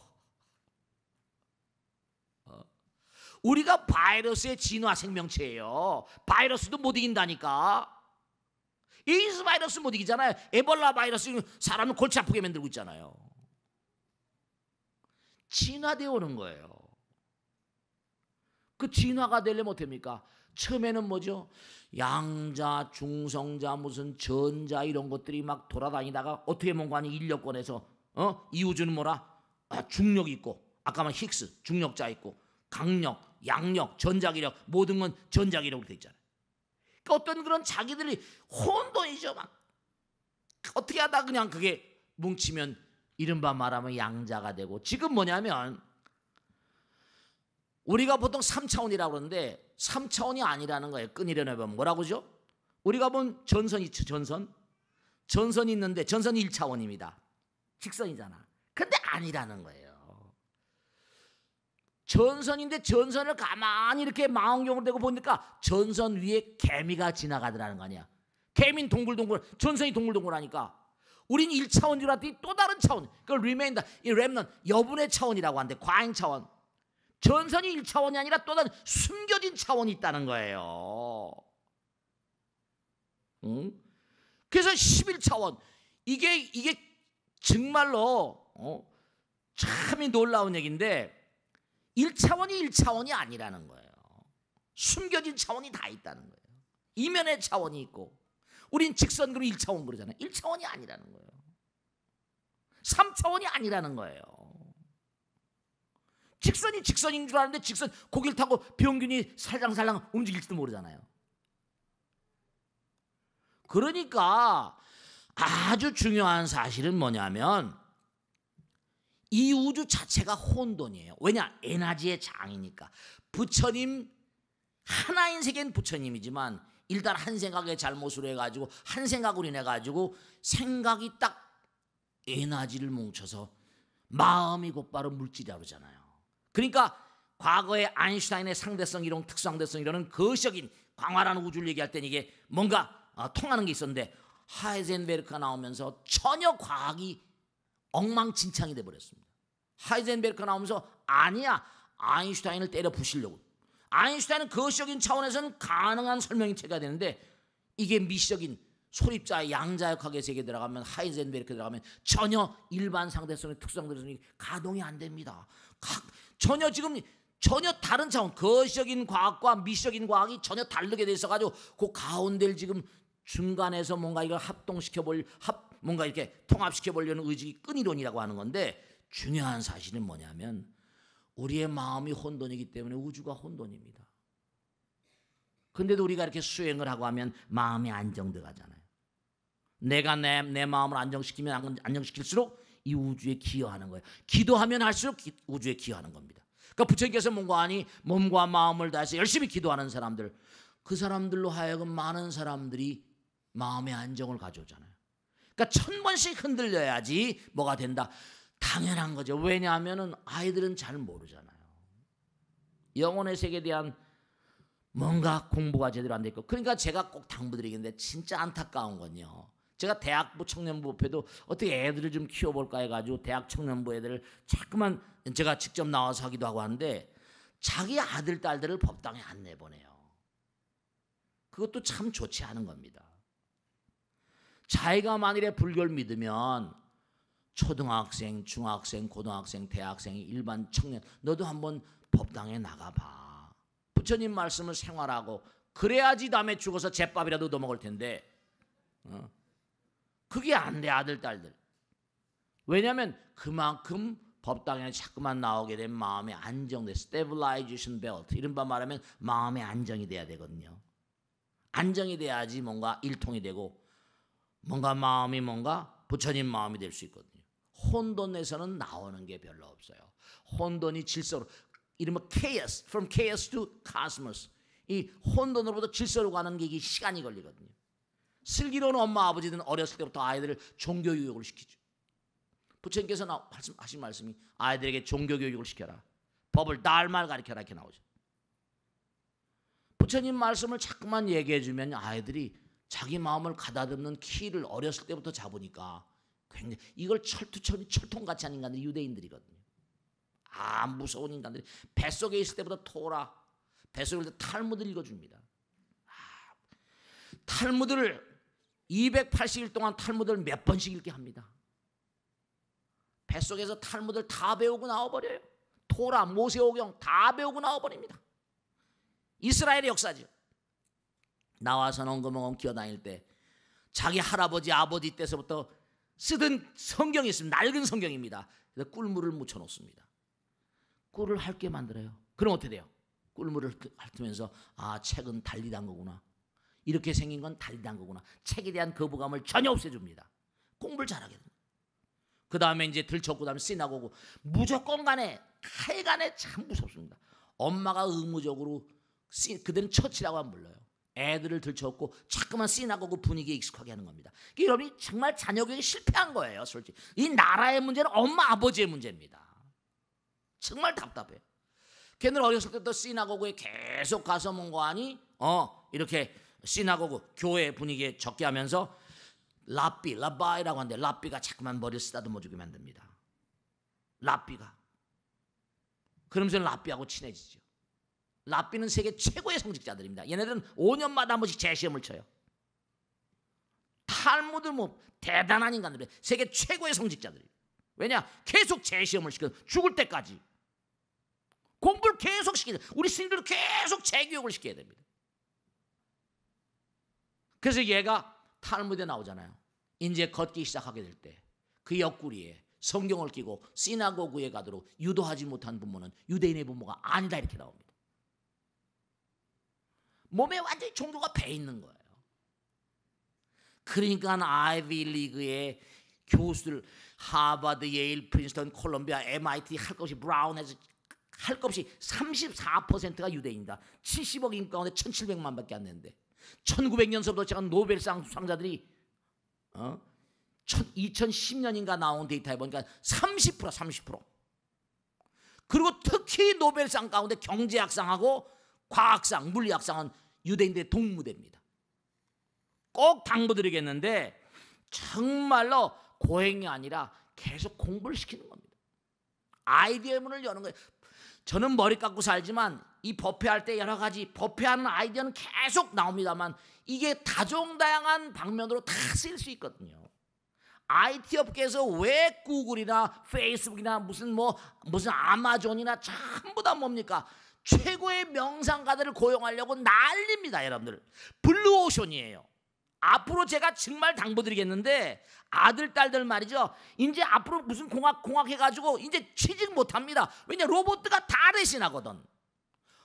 A: 우리가 바이러스의 진화 생명체예요. 바이러스도 못 이긴다니까. 에이즈 바이러스 못 이기잖아요. 에볼라 바이러스 사람을 골치 아프게 만들고 있잖아요. 진화되어 오는 거예요. 그 진화가 되려면 어떻습니까? 처음에는 뭐죠? 양자, 중성자, 무슨 전자 이런 것들이 막 돌아다니다가 어떻게 뭔가 하니 인력권에서 이 우주는 뭐라? 중력이 있고 아까 말 힉스 중력자 있고 강력, 양력, 전자기력 모든 건 전자기력으로 되어 있잖아요. 그러니까 어떤 그런 자기들이 혼돈이죠. 막 어떻게 하다 그냥 그게 뭉치면 이른바 말하면 양자가 되고 지금 뭐냐면 우리가 보통 3차원이라고 그러는데 3차원이 아니라는 거예요. 끊이려면 뭐라고 그러죠? 우리가 본 전선이 있죠. 전선이 있는데 전선이 1차원입니다. 직선이잖아. 근데 아니라는 거예요. 전선인데 전선을 가만히 이렇게 망원경으로 대고 보니까 전선 위에 개미가 지나가더라는 거 아니야. 개미는 동글동글, 전선이 동글동글하니까 우린 1차원인 줄 알았더니 또 다른 차원. 그걸 리메인더, 이 렘넌 여분의 차원이라고 하는데 과행 차원. 전선이 1차원이 아니라 또 다른 숨겨진 차원이 있다는 거예요. 그래서 11차원. 이게 정말로 참이 놀라운 얘기인데 1차원이 아니라는 거예요. 숨겨진 차원이 다 있다는 거예요. 이면의 차원이 있고 우린 직선으로 1차원 그러잖아요. 1차원이 아니라는 거예요. 3차원이 아니라는 거예요. 직선이 직선인 줄 아는데 직선 고기를 타고 병균이 살랑살랑 움직일지도 모르잖아요. 그러니까 아주 중요한 사실은 뭐냐면 이 우주 자체가 혼돈이에요. 왜냐? 에너지의 장이니까. 부처님 하나인 세계는 부처님이지만 일단 한 생각의 잘못으로 해가지고 한 생각으로 인해가지고 생각이 딱 에너지를 뭉쳐서 마음이 곧바로 물질이라고 그러잖아요. 그러니까 과거에 아인슈타인의 상대성 이론, 특상대성 이론은 거시적인 광활한 우주를 얘기할 때는 이게 뭔가 통하는 게 있었는데 하이젠베르크가 나오면서 전혀 과학이 엉망진창이 돼버렸습니다. 하이젠베르크가 나오면서 아니야, 아인슈타인을 때려 부시려고. 아인슈타인은 거시적인 차원에서는 가능한 설명이 돼야 되는데 이게 미시적인 소립자 양자역학의 세계에 들어가면 하이젠베르크에 들어가면 전혀 일반 상대성의 특성들이 가동이 안 됩니다. 전혀 다른 차원, 거시적인 과학과 미시적인 과학이 전혀 다르게 돼 있어가지고 그 가운데를 지금 중간에서 뭔가 이걸 뭔가 이렇게 통합시켜 보려는 의식이 끈이론이라고 하는 건데 중요한 사실은 뭐냐면 우리의 마음이 혼돈이기 때문에 우주가 혼돈입니다. 근데도 우리가 이렇게 수행을 하고 하면 마음이 안정돼 가잖아요. 내가 내 마음을 안정시키면 안정시킬수록 이 우주에 기여하는 거예요. 기도하면 할수록 우주에 기여하는 겁니다. 그러니까 부처님께서 뭔가 하니 몸과 마음을 다해서 열심히 기도하는 사람들, 그 사람들로 하여금 많은 사람들이 마음의 안정을 가져오잖아요. 그러니까 1000번씩 흔들려야지 뭐가 된다. 당연한 거죠. 왜냐하면 아이들은 잘 모르잖아요. 영혼의 세계에 대한 뭔가 공부가 제대로 안 돼 있고. 그러니까 제가 꼭 당부드리겠는데 진짜 안타까운 건요. 제가 대학부 청년부 협회도 어떻게 애들을 좀 키워볼까 해가지고 대학 청년부 애들을 자꾸만 제가 직접 나와서 하기도 하고 하는데 자기 아들 딸들을 법당에 안 내보내요. 그것도 참 좋지 않은 겁니다. 자기가 만일에 불교를 믿으면 초등학생, 중학생, 고등학생, 대학생, 일반 청년 너도 한번 법당에 나가봐. 부처님 말씀을 생활하고 그래야지 다음에 죽어서 제밥이라도 얻어먹을 텐데 그게 안 돼. 아들 딸들. 왜냐하면 그만큼 법당에 자꾸만 나오게 된 마음의 안정돼. Stabilization belt. 이른바 말하면 마음의 안정이 돼야 되거든요. 안정이 돼야지 뭔가 일통이 되고 뭔가 마음이 뭔가 부처님 마음이 될 수 있거든요. 혼돈에서는 나오는 게 별로 없어요. 혼돈이 질서로, 이르면 chaos, from chaos to cosmos. 이 혼돈으로부터 질서로 가는 게 이게 시간이 걸리거든요. 슬기로운 엄마 아버지는 어렸을 때부터 아이들을 종교 교육을 시키죠. 부처님께서 하신 말씀이 아이들에게 종교 교육을 시켜라. 법을 달말 가르쳐라 이렇게 나오죠. 부처님 말씀을 자꾸만 얘기해 주면 아이들이 자기 마음을 가다듬는 키를 어렸을 때부터 잡으니까 굉장히, 이걸 철통같이 하는 인간들이 유대인들이거든요. 아, 무서운 인간들이 뱃속에 있을 때부터 토라, 뱃속에 있을 때 탈무드를 읽어줍니다. 탈무드를 280일 동안 탈무드를 몇 번씩 읽게 합니다. 뱃속에서 탈무드를 다 배우고 나와버려요. 토라, 모세오경 다 배우고 나와버립니다. 이스라엘의 역사죠. 나와서는 엉금엉금 기어다닐 때 자기 할아버지 아버지 때서부터 쓰던 성경이 있습니다. 낡은 성경입니다. 그래서 꿀물을 묻혀놓습니다. 꿀을 핥게 만들어요. 그럼 어떻게 돼요? 꿀물을 핥으면서 아, 책은 달리단 거구나. 이렇게 생긴 건 달리단 거구나. 책에 대한 거부감을 전혀 없애줍니다. 공부를 잘하게 됩니다. 그 다음에 이제 들쳤고 다음에 시나고고 무조건 간에 하여간에 참 무섭습니다. 엄마가 의무적으로 그들은 처치라고 안 불러요. 애들을 들쳐갖고 자꾸만 시나고고 분위기에 익숙하게 하는 겁니다. 여러분이 정말 자녀 교육에 실패한 거예요. 솔직히 이 나라의 문제는 엄마 아버지의 문제입니다. 정말 답답해요. 걔는 어렸을 때부터 시나고고에 계속 가서 뭔가 하니 이렇게 시나고고 교회 분위기에 적게 하면서 라바이라고 하는데 라비가 자꾸만 머리를 쓰다듬어주게 만듭니다. 라비가. 그러면서 라비하고 친해지죠. 라비는 세계 최고의 성직자들입니다. 얘네들은 5년마다 한 번씩 재시험을 쳐요. 탈무드 뭐 대단한 인간들이에요. 세계 최고의 성직자들이에요. 왜냐? 계속 재시험을 시켜요. 죽을 때까지. 공부를 계속 시키죠. 우리 스님들도 계속 재교육을 시켜야 됩니다. 그래서 얘가 탈무드에 나오잖아요. 이제 걷기 시작하게 될 때 그 옆구리에 성경을 끼고 시나고그에 가도록 유도하지 못한 부모는 유대인의 부모가 아니다 이렇게 나옵니다. 몸에 완전히 종교가 배 있는 거예요. 그러니까 아이비 리그의 교수들 하버드, 예일, 프린스턴, 콜롬비아, MIT 할 것 없이 브라운에서 할 것 없이 34%가 유대인이다. 70억 인구 가운데 1700만밖에 안 되는데 1900년서부터 제가 노벨상 수상자들이 2010년인가 나온 데이터에 보니까 30%. 그리고 특히 노벨상 가운데 경제학상하고 과학상, 물리학상은 유대인들의 동무대입니다. 꼭 당부드리겠는데 정말로 고행이 아니라 계속 공부를 시키는 겁니다. 아이디어의 문을 여는 거예요. 저는 머리 깎고 살지만 이 법회할 때 여러 가지 법회하는 아이디어는 계속 나옵니다만 이게 다종다양한 방면으로 다 쓰일 수 있거든요. IT 업계에서 왜 구글이나 페이스북이나 무슨 아마존이나 전부 다 뭡니까? 최고의 명상가들을 고용하려고 난립니다, 여러분들. 블루오션이에요. 앞으로 제가 정말 당부드리겠는데 아들, 딸들 말이죠. 이제 앞으로 무슨 공학 해가지고 이제 취직 못합니다. 왜냐 로봇가 다 대신하거든.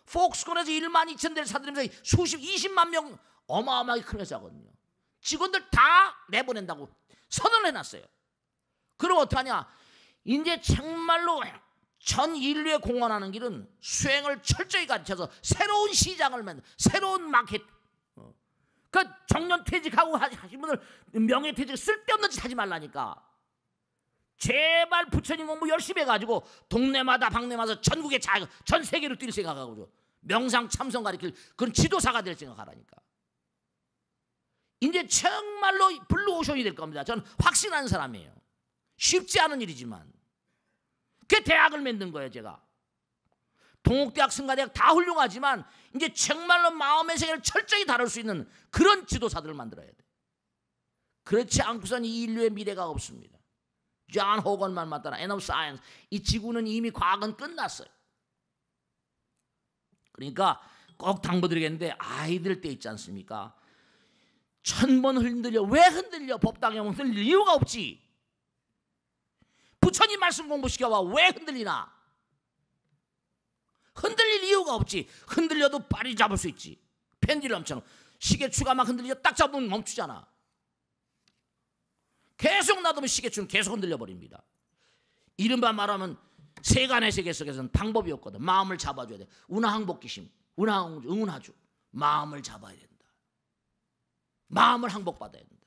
A: 폭스콘에서 1만 2천 대를 사들이면서 20만 명 어마어마하게 큰 회사거든요. 직원들 다 내보낸다고 선언을 해놨어요. 그럼 어떡하냐? 이제 정말로 전 인류에 공헌하는 길은 수행을 철저히 가르쳐서 새로운 시장을 만들, 새로운 마켓. 그 정년 퇴직하고 하신 분들 명예퇴직 쓸데없는 짓 하지 말라니까. 제발 부처님 공부 열심히 해가지고 동네마다 방네마다 전국에 전 세계로 뛸 생각하고 명상 참선 가르칠 그런 지도사가 될 생각하라니까. 이제 정말로 블루오션이 될 겁니다. 저는 확신하는 사람이에요. 쉽지 않은 일이지만 그 대학을 만든 거예요. 제가 동국대학, 승가대학 다 훌륭하지만 이제 정말로 마음의 세계를 철저히 다룰 수 있는 그런 지도사들을 만들어야 돼. 그렇지 않고선 이 인류의 미래가 없습니다. 존 호건만 맞다나 End of Science. 이 지구는 이미 과학은 끝났어요. 그러니까 꼭 당부드리겠는데 아이들 때 있지 않습니까? 1000번 흔들려. 왜 흔들려? 법당에 오면 흔들릴 이유가 없지. 부처님 말씀 공부시켜봐. 왜 흔들리나? 흔들릴 이유가 없지. 흔들려도 빨리 잡을 수 있지. 펜듈럼처럼 시계추가 막 흔들려 딱 잡으면 멈추잖아. 계속 놔두면 시계추는 계속 흔들려 버립니다. 이른바 말하면 세간의 세계 속에서는 방법이 없거든. 마음을 잡아줘야 돼. 운하항복기심, 응운하주. 마음을 잡아야 된다. 마음을 항복받아야 된다.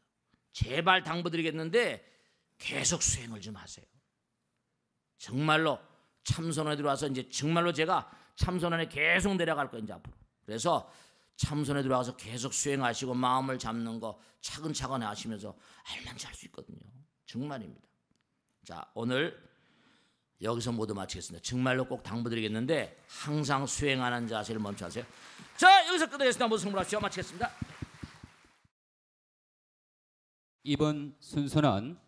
A: 제발 당부드리겠는데 계속 수행을 좀 하세요. 정말로 참선원에 들어와서 이제 정말로 제가 참선원에 계속 내려갈 거예요, 이제 앞으로. 그래서 참선에 들어와서 계속 수행하시고 마음을 잡는 거 차근차근 하시면서 알만치 할 수 있거든요. 정말입니다. 자, 오늘 여기서 모두 마치겠습니다. 정말로 꼭 당부드리겠는데 항상 수행하는 자세를 먼저 하세요. 자, 여기서 끝내겠습니다. 모두 성불하십시오. 마치겠습니다.
D: 이번 순서는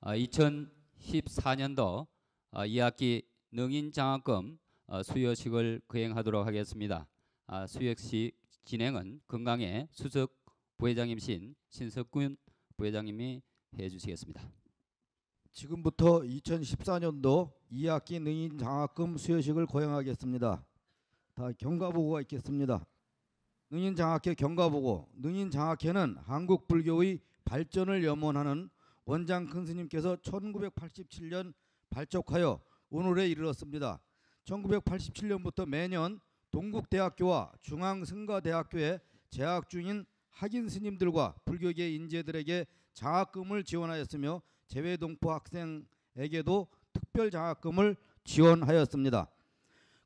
D: 2014년도 2학기 능인장학금 수여식을 거행하도록 하겠습니다. 수여식 진행은 건강의 수석 부회장님이신 신석군 부회장님이 해주시겠습니다.
E: 지금부터 2014년도 2학기 능인장학금 수여식을 거행하겠습니다. 다 경과보고가 있겠습니다. 능인장학회 경과보고. 능인장학회는 한국 불교의 발전을 염원하는 원장 큰 스님께서 1987년 발족하여 오늘에 이르렀습니다. 1987년부터 매년 동국대학교와 중앙승가대학교에 재학 중인 학인 스님들과 불교계 인재들에게 장학금을 지원하였으며 재외동포 학생에게도 특별 장학금을 지원하였습니다.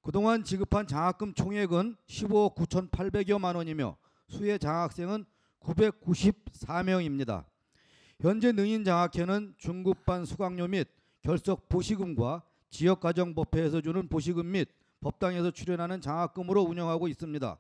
E: 그동안 지급한 장학금 총액은 15억 9,800여만 원이며 수혜 장학생은 994명입니다. 현재 능인장학회는 중급반 수강료 및 결석 보시금과 지역가정법회에서 주는 보시금 및 법당에서 출연하는 장학금으로 운영하고 있습니다.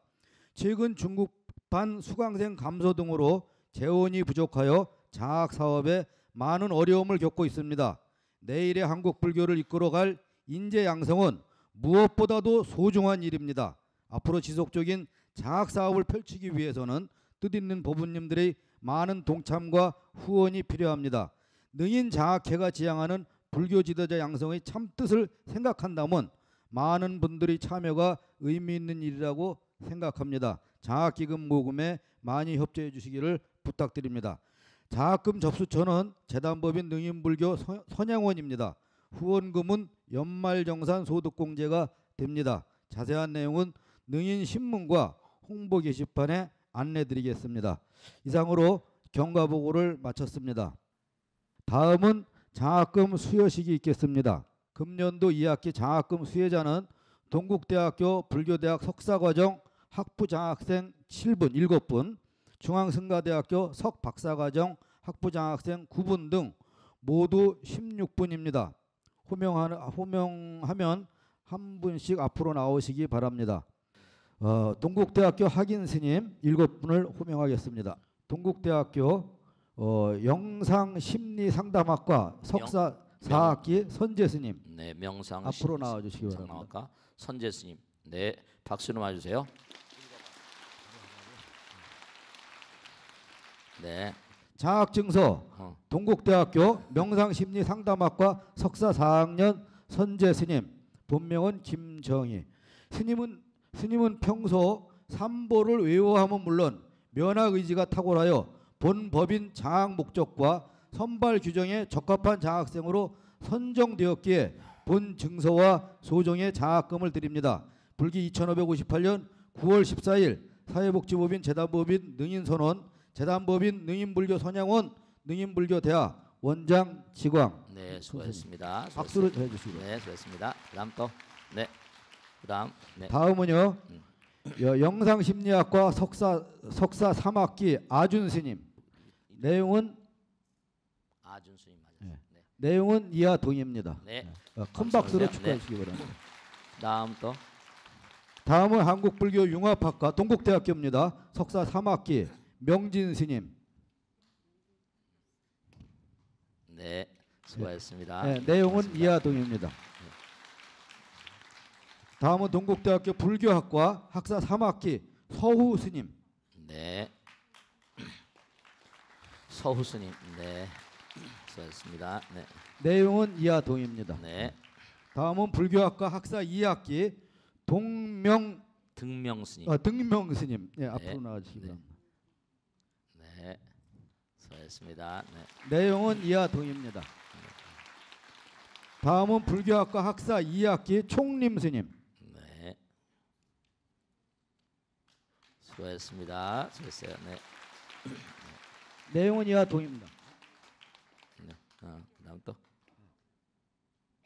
E: 최근 중급반 수강생 감소 등으로 재원이 부족하여 장학 사업에 많은 어려움을 겪고 있습니다. 내일의 한국 불교를 이끌어갈 인재 양성은 무엇보다도 소중한 일입니다. 앞으로 지속적인 장학 사업을 펼치기 위해서는 뜻있는 법부님들의 많은 동참과 후원이 필요합니다. 능인장학회가 지향하는 불교 지도자 양성의 참 뜻을 생각한다면 많은 분들의 참여가 의미 있는 일이라고 생각합니다. 장학기금 모금에 많이 협조해 주시기를 부탁드립니다. 장학금 접수처는 재단법인 능인불교 선양원입니다. 후원금은 연말정산 소득공제가 됩니다. 자세한 내용은 능인신문과 홍보 게시판에 안내드리겠습니다. 이상으로 경과보고를 마쳤습니다. 다음은 장학금 수여식이 있겠습니다. 금년도 2학기 장학금 수혜자는 동국대학교 불교대학 석사과정 학부장학생 7분, 중앙승가대학교 석박사과정 학부장학생 9분 등 모두 16분입니다. 호명하면 한 분씩 앞으로 나오시기 바랍니다. 동국대학교 학인스님 7분을 호명하겠습니다. 동국대학교 영상심리상담학과 석사 4학기 선재스님.
A: 네, 명상
E: 앞으로 나와주시기 바랍니다.
A: 상담학과 선재스님. 네, 박수로 맞으세요. 네.
E: 장학증서 동국대학교 명상심리상담학과 석사 4학년 선재스님. 본명은 김정희. 스님은 평소 삼보를 외워함은 물론 면학 의지가 탁월하여 본 법인 장학 목적과 선발 규정에 적합한 장학생으로 선정되었기에 본 증서와 소정의 장학금을 드립니다. 불기 2558년 9월 14일 사회복지법인 재단법인 능인선원 재단법인 능인불교 선양원 능인불교대학 원장 지광.
A: 네, 수고했습니다.
E: 박수를 해주시고.
A: 네, 수고했습니다. 그다음 또 네, 그다음 네.
E: 다음은요. 영상심리학과 석사 3학기 아준스님. 내용은
A: 아준수님 맞았어요. 네.
E: 내용은 이하 동의입니다.
A: 네.
E: 큰 박수로
A: 네.
E: 축하해 주시기 바랍니다.
A: 다음 또
E: 다음은 한국불교 융합학과 동국대학교입니다. 석사 3학기 명진 스님.
A: 네, 수고하셨습니다.
E: 네, 내용은
A: 고맙습니다.
E: 이하 동의입니다. 다음은 동국대학교 불교학과 학사 3학기 서후 스님.
A: 네. 서후 스님. 네. 수고하셨습니다. 네.
E: 내용은 이하 동의입니다.
A: 네.
E: 다음은 불교학과 학사 2학기 등명
A: 등명 스님.
E: 스님. 네, 앞으로 나와주시기
A: 네.
E: 바랍니다.
A: 네. 수고했습니다. 네.
E: 내용은 이하 동의입니다. 다음은 불교학과 학사 2학기 총림 스님.
A: 네. 수고했습니다. 수고했어요. 네.
E: 내용은 이하 동의입니다.
A: 네.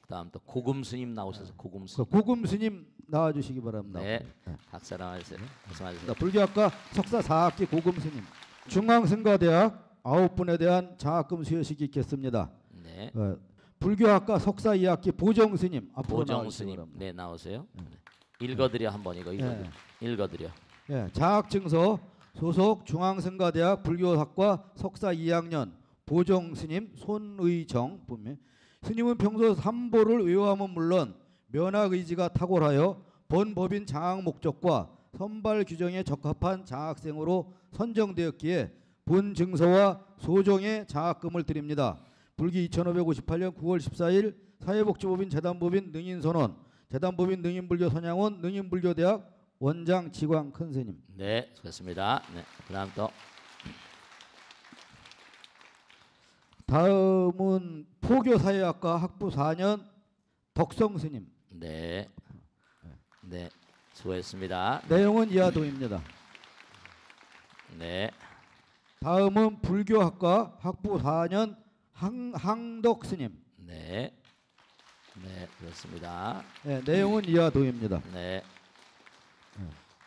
A: 그다음 또 고금 스님 나오셔서 고금 스님.
E: 고금 스님 나와주시기 바랍니다.
A: 네. 박사 나와주세요. 말씀하세요.
E: 불교학과 석사 4학기 고금 스님. 중앙성가대학 9분에 대한 장학금 수여식이 있겠습니다.
A: 네.
E: 불교학과 석사 2학기 보정 스님 앞으로
A: 보정
E: 나오시기
A: 스님.
E: 바랍니다.
A: 네, 나오세요. 네. 읽어드려 한번 이거 읽어드려.
E: 예, 장학증서 소속 중앙성가대학 불교학과 석사 2학년 보정 스님 손의정 보면 스님은 평소 삼보를 외워함은 물론 면학 의지가 탁월하여 본 법인 장학 목적과 선발 규정에 적합한 장학생으로 선정되었기에 본 증서와 소정의 장학금을 드립니다. 불기 2558년 9월 14일 사회복지법인 재단법인 능인선원 재단법인 능인불교 선양원 능인불교대학 원장 지광 큰 스님.
A: 네, 수고했습니다. 네, 그다음 또
E: 다음은 포교사회학과 학부 4년 덕성 스님.
A: 네, 네, 수고했습니다.
E: 내용은 이하 동의입니다.
A: 네,
E: 다음은 불교학과 학부 4년 항덕 스님.
A: 네, 네, 그렇습니다.
E: 네, 내용은 이하 동의입니다.
A: 네,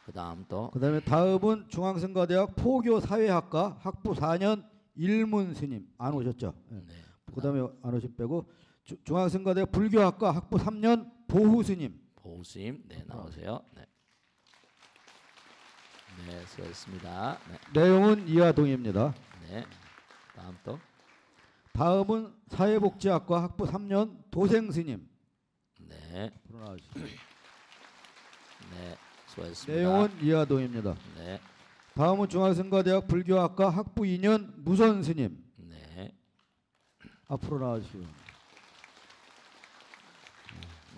A: 그다음 또
E: 그다음에 다음은 중앙성가대학 포교사회학과 학부 4년 일문 스님 안 오셨죠? 네.
A: 네,
E: 그다음에 안 오신 빼고 중앙성가대학 불교학과 학부 3년 보후 스님.
A: 보우스님, 네, 나오세요. 네, 네, 수고했습니다. 네,
E: 내용은 이하 동의입니다.
A: 네, 다음 또
E: 다음은 사회복지학과 학부 3년 도생 스님.
A: 네,
E: 앞으로 나와주시죠.
A: 네, 수고했습니다.
E: 내용은 이하 동의입니다.
A: 네,
E: 다음은 중앙성가대학 불교학과 학부 2년 무선 스님.
A: 네,
E: 앞으로 나와주시고.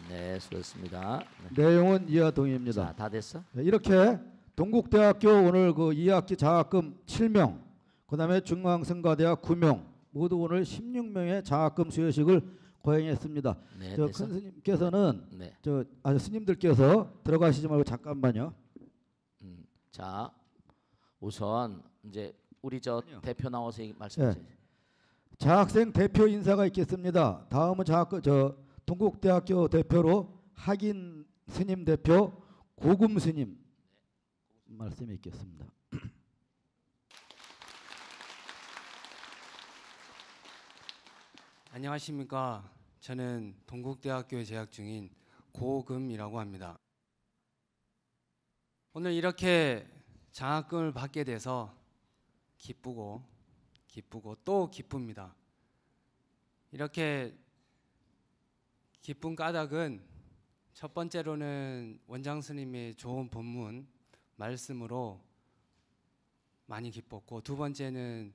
A: 네, 수고했습니다. 네.
E: 내용은 이하 동의입니다.
A: 자, 다 됐어?
E: 네, 이렇게 동국대학교 오늘 그 2학기 장학금 7명, 그다음에 중앙성가대학 9명, 모두 오늘 16명의 장학금 수여식을 거행했습니다.
A: 네,
E: 저
A: 됐어?
E: 큰 스님께서는
A: 네,
E: 스님들께서 들어가시지 말고 잠깐만요.
A: 자, 우선 이제 우리 저 대표 나와서 말씀하세요.
E: 장학생 대표 인사가 있겠습니다. 다음은 동국대학교 대표로 학인 스님 대표 고금 스님 말씀이 있겠습니다.
F: 안녕하십니까. 저는 동국대학교에 재학 중인 고금이라고 합니다. 오늘 이렇게 장학금을 받게 돼서 기쁘고 또 기쁩니다. 이렇게 기쁜 까닭은 첫 번째로는 원장 스님의 좋은 법문 말씀으로 많이 기뻤고, 두 번째는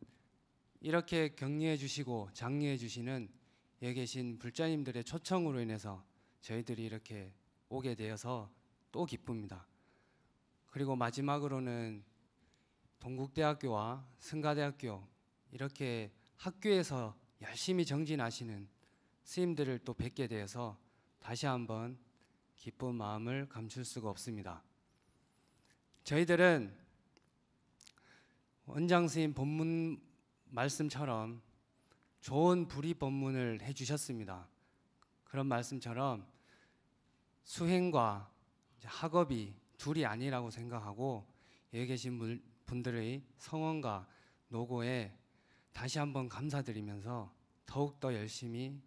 F: 이렇게 격려해 주시고 장려해 주시는 여기 계신 불자님들의 초청으로 인해서 저희들이 이렇게 오게 되어서 또 기쁩니다. 그리고 마지막으로는 동국대학교와 승가대학교 이렇게 학교에서 열심히 정진하시는 스님들을 또 뵙게 되어서 다시 한번 기쁜 마음을 감출 수가 없습니다. 저희들은 원장 스님 법문 말씀처럼 좋은 불의 법문을 해주셨습니다. 그런 말씀처럼 수행과 학업이 둘이 아니라고 생각하고 여기 계신 분들의 성원과 노고에 다시 한번 감사드리면서 더욱더 열심히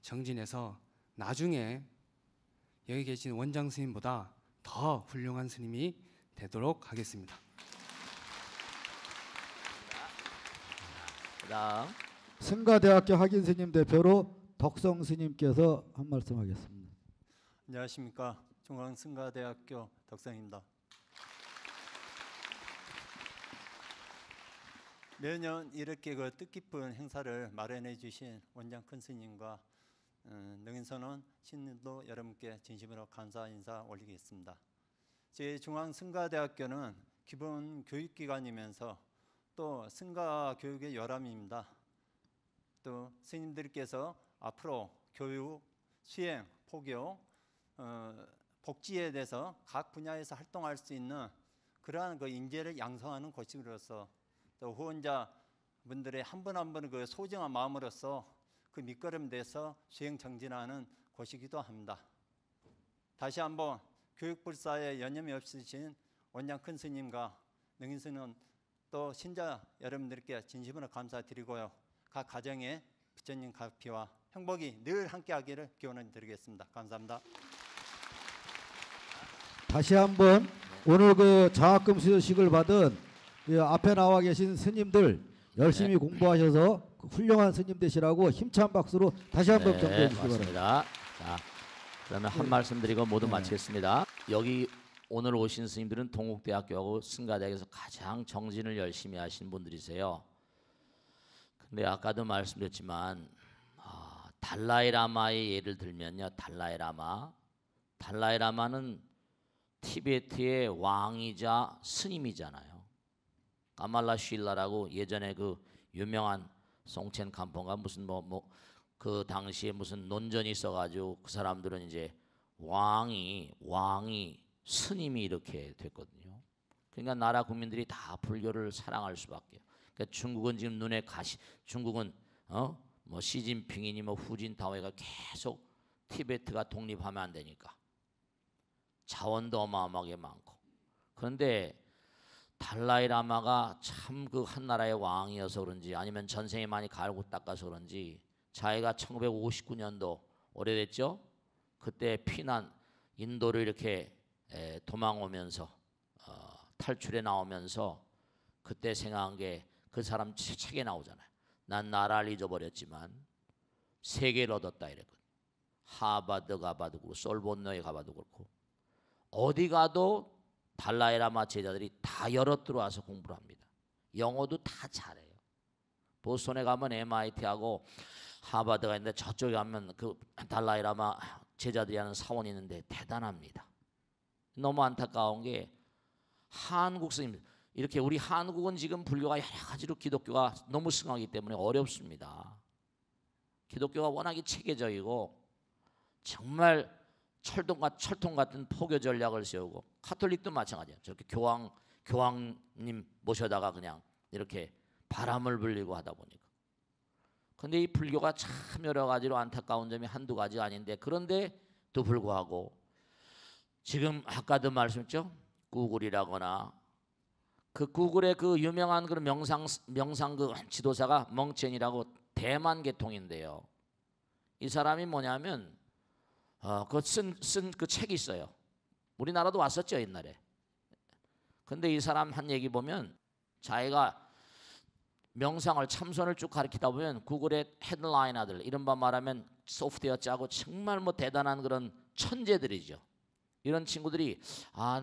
F: 정진해서 나중에 여기 계신 원장 스님보다 더 훌륭한 스님이 되도록 하겠습니다.
A: 그다음
E: 승가대학교 학인 스님 대표로 덕성 스님께서 한 말씀 하겠습니다.
G: 안녕하십니까. 중앙승가대학교 덕성입니다. 매년 이렇게 그 뜻깊은 행사를 마련해 주신 원장 큰 스님과 능인선원 신님도 여러분께 진심으로 감사 인사 올리겠습니다. 저희 중앙승가대학교는 기본 교육기관이면서 또 승가 교육의 요람입니다. 또 스님들께서 앞으로 교육, 수행, 포교, 복지에 대해서 각 분야에서 활동할 수 있는 그러한 그 인재를 양성하는 곳으로서 또 후원자 분들의 한 분 한 분 그 소중한 마음으로서 그 밑거름 돼서 수행 정진하는 곳이기도 합니다. 다시 한번 교육불사에 연념이 없으신 원장 큰 스님과 능인스님 또 신자 여러분들께 진심으로 감사드리고요. 각 가정에 부처님 가피와 행복이 늘 함께하기를 기원을 드리겠습니다. 감사합니다.
E: 다시 한번 오늘 그 장학금 수여식을 받은 이 앞에 나와 계신 스님들 열심히 공부하셔서 훌륭한 스님 되시라고 힘찬 박수로 다시 한번 격려해 주시기 바랍니다.
A: 맞습니다. 자, 그러면 한 말씀 드리고 모두 마치겠습니다. 여기 오늘 오신 스님들은 동국대학교하고 승가대학에서 가장 정진을 열심히 하신 분들이세요. 근데 아까도 말씀드렸지만 달라이라마의 예를 들면요. 달라이라마는 티베트의 왕이자 스님이잖아요. 까말라 쉴라라고 예전에 그 유명한 송첸 간폰가 무슨 그 당시에 무슨 논전이 있어가지고 그 사람들은 이제 왕이 스님이 이렇게 됐거든요. 그러니까 나라 국민들이 다 불교를 사랑할 수밖에. 그러니까 중국은 지금 눈에 중국은 뭐 시진핑이니 뭐 후진타오가 계속 티베트가 독립하면 안 되니까 자원도 어마어마하게 많고. 그런데 달라이라마가 참 그 한 나라의 왕이어서 그런지 아니면 전생에 많이 갈고 닦아서 그런지 자기가 1959년도 오래됐죠? 그때 피난 인도를 이렇게 도망오면서 탈출해 나오면서 그때 생각한 게 그 사람 책에 나오잖아요. 난 나라를 잊어버렸지만 세계를 얻었다 이랬거든요. 하버드 가봐도 그렇고 솔본노에 가봐도 그렇고 어디 가도 달라이라마 제자들이 다 열어 들어와서 공부를 합니다. 영어도 다 잘해요. 보스턴에 가면 MIT하고 하버드가 있는데 저쪽에 가면 그 달라이라마 제자들이 하는 사원이 있는데 대단합니다. 너무 안타까운 게 한국 스님 이렇게 우리 한국은 지금 불교가 여러 가지로 기독교가 너무 승하기 때문에 어렵습니다. 기독교가 워낙에 체계적이고 정말 철통 같은 포교 전략을 세우고 카톨릭도 마찬가지예요. 저렇게 교황님 모셔다가 그냥 이렇게 바람을 불리고 하다 보니까. 근데 이 불교가 참 여러 가지로 안타까운 점이 한두 가지가 아닌데 그런데도 불구하고 지금 아까도 말씀했죠. 구글이라거나 그 구글의 그 유명한 그 명상 그 지도사가 멍첸이라고 대만 계통인데요. 이 사람이 뭐냐면 그 쓴 그 책이 있어요. 우리나라도 왔었죠 옛날에. 근데 이 사람 한 얘기 보면 자기가 명상을 참선을 쭉 가르치다 보면 구글의 헤드라이너들 이른바 말하면 소프트웨어 짜고 정말 뭐 대단한 그런 천재들이죠. 이런 친구들이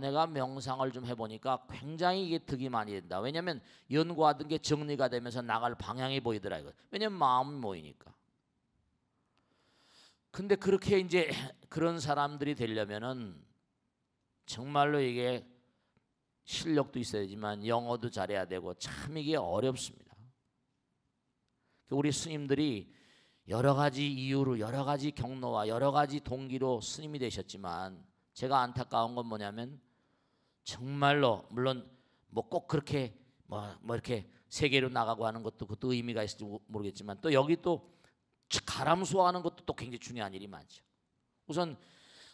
A: 내가 명상을 좀 해보니까 굉장히 이게 득이 많이 된다. 왜냐하면 연구하던 게 정리가 되면서 나갈 방향이 보이더라 이거. 왜냐면 마음이 모이니까. 근데 그렇게 이제 그런 사람들이 되려면은 정말로 이게 실력도 있어야지만 영어도 잘해야 되고 참 이게 어렵습니다. 우리 스님들이 여러 가지 이유로 여러 가지 경로와 여러 가지 동기로 스님이 되셨지만 제가 안타까운 건 뭐냐면 정말로 물론 뭐 꼭 그렇게 뭐 이렇게 세계로 나가고 하는 것도 그것도 의미가 있을지 모르겠지만 또 여기 또 가람수화하는 것도 또 굉장히 중요한 일이 많죠. 우선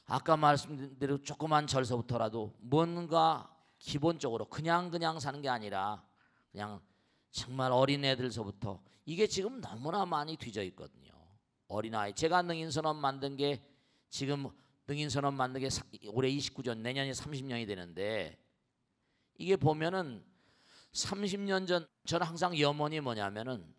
A: 아까 말씀드린 대로 조그만 절서부터라도 뭔가 기본적으로 그냥 사는 게 아니라 그냥 정말 어린애들서부터 이게 지금 너무나 많이 뒤져 있거든요. 어린아이. 제가 능인선언 만든 게 지금 능인선언 만든 게 올해 29년 내년이 30년이 되는데 이게 보면은 30년 전 저는 항상 염원이 뭐냐면은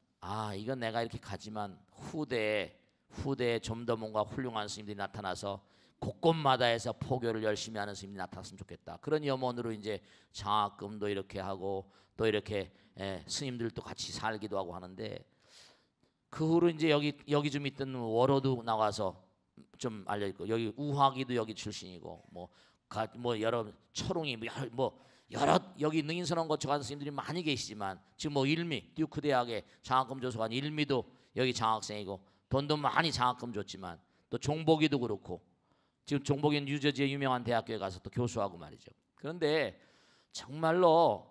A: 이건 내가 이렇게 가지만 후대에 좀 더 뭔가 훌륭한 스님들이 나타나서 곳곳마다에서 포교를 열심히 하는 스님이 나타났으면 좋겠다. 그런 염원으로 이제 장학금도 이렇게 하고 또 이렇게 스님들도 같이 살기도 하고 하는데 그 후로 이제 여기 좀 있던 워로도 나와서 좀 알려있고 여기 우화기도 여기 출신이고 뭐 뭐 여러 철웅이 뭐 여러 여기 능인선언 거쳐간 스님들이 많이 계시지만 지금 뭐 일미 듀크 대학의 장학금 줘서 간 일미도 여기 장학생이고 돈도 많이 장학금 줬지만 또 종복이도 그렇고 지금 종복이는 뉴저지의 유명한 대학교에 가서 또 교수하고 말이죠. 그런데 정말로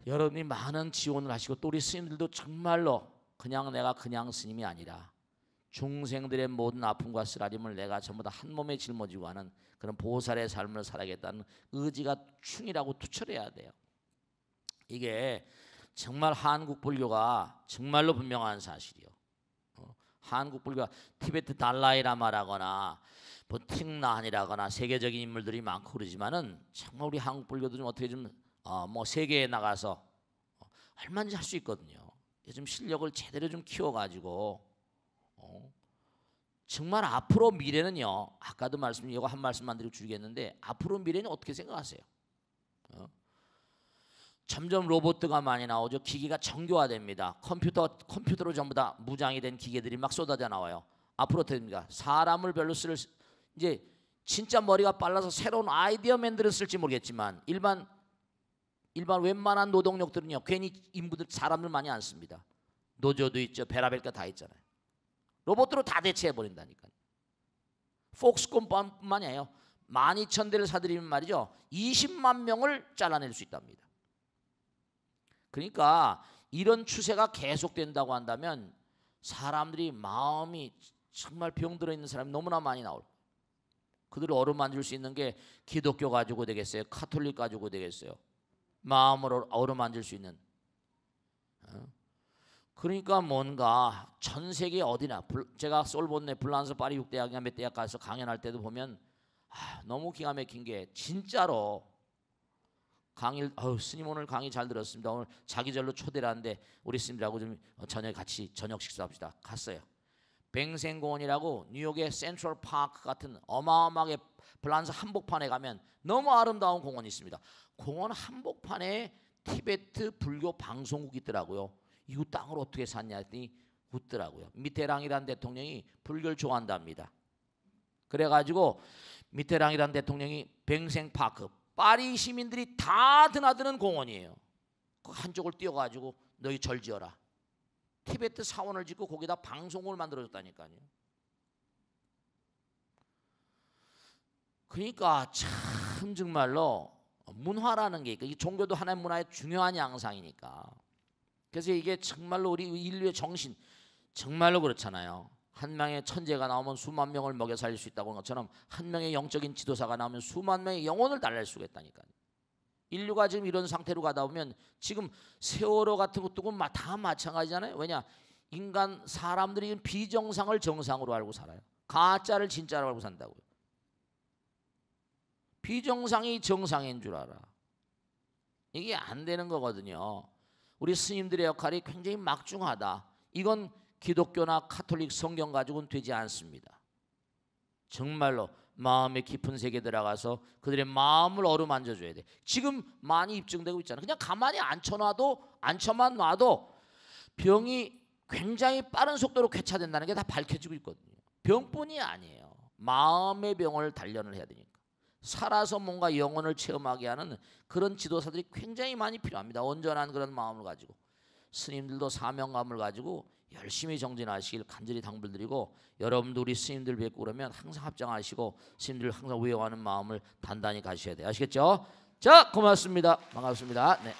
A: 여러분이 많은 지원을 하시고 또 우리 스님들도 정말로 그냥 내가 그냥 스님이 아니라 중생들의 모든 아픔과 쓰라림을 내가 전부 다 한 몸에 짊어지고 하는 그런 보살의 삶을 살아야겠다는 의지가 충이라고 투철해야 돼요. 이게 정말 한국 불교가 정말로 분명한 사실이요. 한국 불교가 티베트 달라이라마라거나 뭐 틱나한이라거나 세계적인 인물들이 많고 그러지만은 정말 우리 한국 불교도 좀 어떻게 좀 뭐 세계에 나가서 얼마든지 할 수 있거든요. 좀 실력을 제대로 좀 키워가지고 정말 앞으로 미래는요. 아까도 이거 한 말씀만 드리고 줄이겠는데 앞으로 미래는 어떻게 생각하세요? 점점 로봇가 많이 나오죠. 기기가 정교화됩니다. 컴퓨터로 전부 다 무장이 된 기계들이 막 쏟아져 나와요. 앞으로 어떻게 됩니까? 사람을 별로 이제 진짜 머리가 빨라서 새로운 아이디어맨들은 쓸지 모르겠지만 일반 웬만한 노동력들은요. 괜히 인부들 사람들 많이 안 씁니다. 노조도 있죠. 별의별 거 다 있잖아요. 로봇으로 다 대체해 버린다니까요. 폭스콘뿐만이 아니에요. 12,000대를 사들이면 말이죠. 20만 명을 잘라낼 수 있답니다. 그러니까 이런 추세가 계속된다고 한다면 사람들이 마음이 정말 병들어 있는 사람이 너무나 많이 나올 거예요. 그들을 어루만질 수 있는 게 기독교 가지고 되겠어요? 카톨릭 가지고 되겠어요? 마음으로 어루만질 수 있는. 그러니까 뭔가 전 세계 어디나 제가 솔본네 불란서 파리 6대학이나 몇 대학 가서 강연할 때도 보면 너무 기가 막힌 게 진짜로 스님 오늘 강의 잘 들었습니다. 오늘 자기절로 초대를 하는데 우리 스님들하고 좀 같이 저녁 식사합시다. 갔어요. 뱅생공원이라고 뉴욕의 센트럴 파크 같은 어마어마하게 불란서 한복판에 가면 너무 아름다운 공원이 있습니다. 공원 한복판에 티베트 불교 방송국이 있더라고요. 이 땅을 어떻게 샀냐 했더니 웃더라고요. 미테랑이라는 대통령이 불교를 좋아한답니다. 그래가지고 미테랑이라는 대통령이 뱅생파크 파리 시민들이 다 드나드는 공원이에요. 그 한쪽을 띄워가지고 너희 절지어라. 티베트 사원을 짓고 거기다 방송국을 만들어줬다니까요. 그러니까 참 정말로 문화라는 게 이 종교도 하나의 문화의 중요한 양상이니까. 그래서 이게 정말로 우리 인류의 정신 정말로 그렇잖아요. 한 명의 천재가 나오면 수만 명을 먹여 살릴 수 있다고 하는 것처럼 한 명의 영적인 지도사가 나오면 수만 명의 영혼을 달랠 수가 있다니까요. 인류가 지금 이런 상태로 가다 보면 지금 세월호 같은 것도 다 마찬가지잖아요. 왜냐? 사람들이 비정상을 정상으로 알고 살아요. 가짜를 진짜로 알고 산다고요. 비정상이 정상인 줄 알아. 이게 안 되는 거거든요. 우리 스님들의 역할이 굉장히 막중하다. 이건 기독교나 카톨릭 성경 가지고는 되지 않습니다. 정말로 마음의 깊은 세계에 들어가서 그들의 마음을 어루만져줘야 돼. 지금 많이 입증되고 있잖아요. 그냥 가만히 앉혀만 놔도 병이 굉장히 빠른 속도로 쾌차된다는 게 다 밝혀지고 있거든요. 병뿐이 아니에요. 마음의 병을 단련을 해야 되니까. 살아서 뭔가 영혼을 체험하게 하는 그런 지도사들이 굉장히 많이 필요합니다. 온전한 그런 마음을 가지고. 스님들도 사명감을 가지고 열심히 정진하시길 간절히 당부드리고, 여러분도 우리 스님들 뵙고 그러면 항상 합장하시고 스님들 항상 외워하는 마음을 단단히 가셔야 돼요. 아시겠죠? 자, 고맙습니다. 반갑습니다. 네.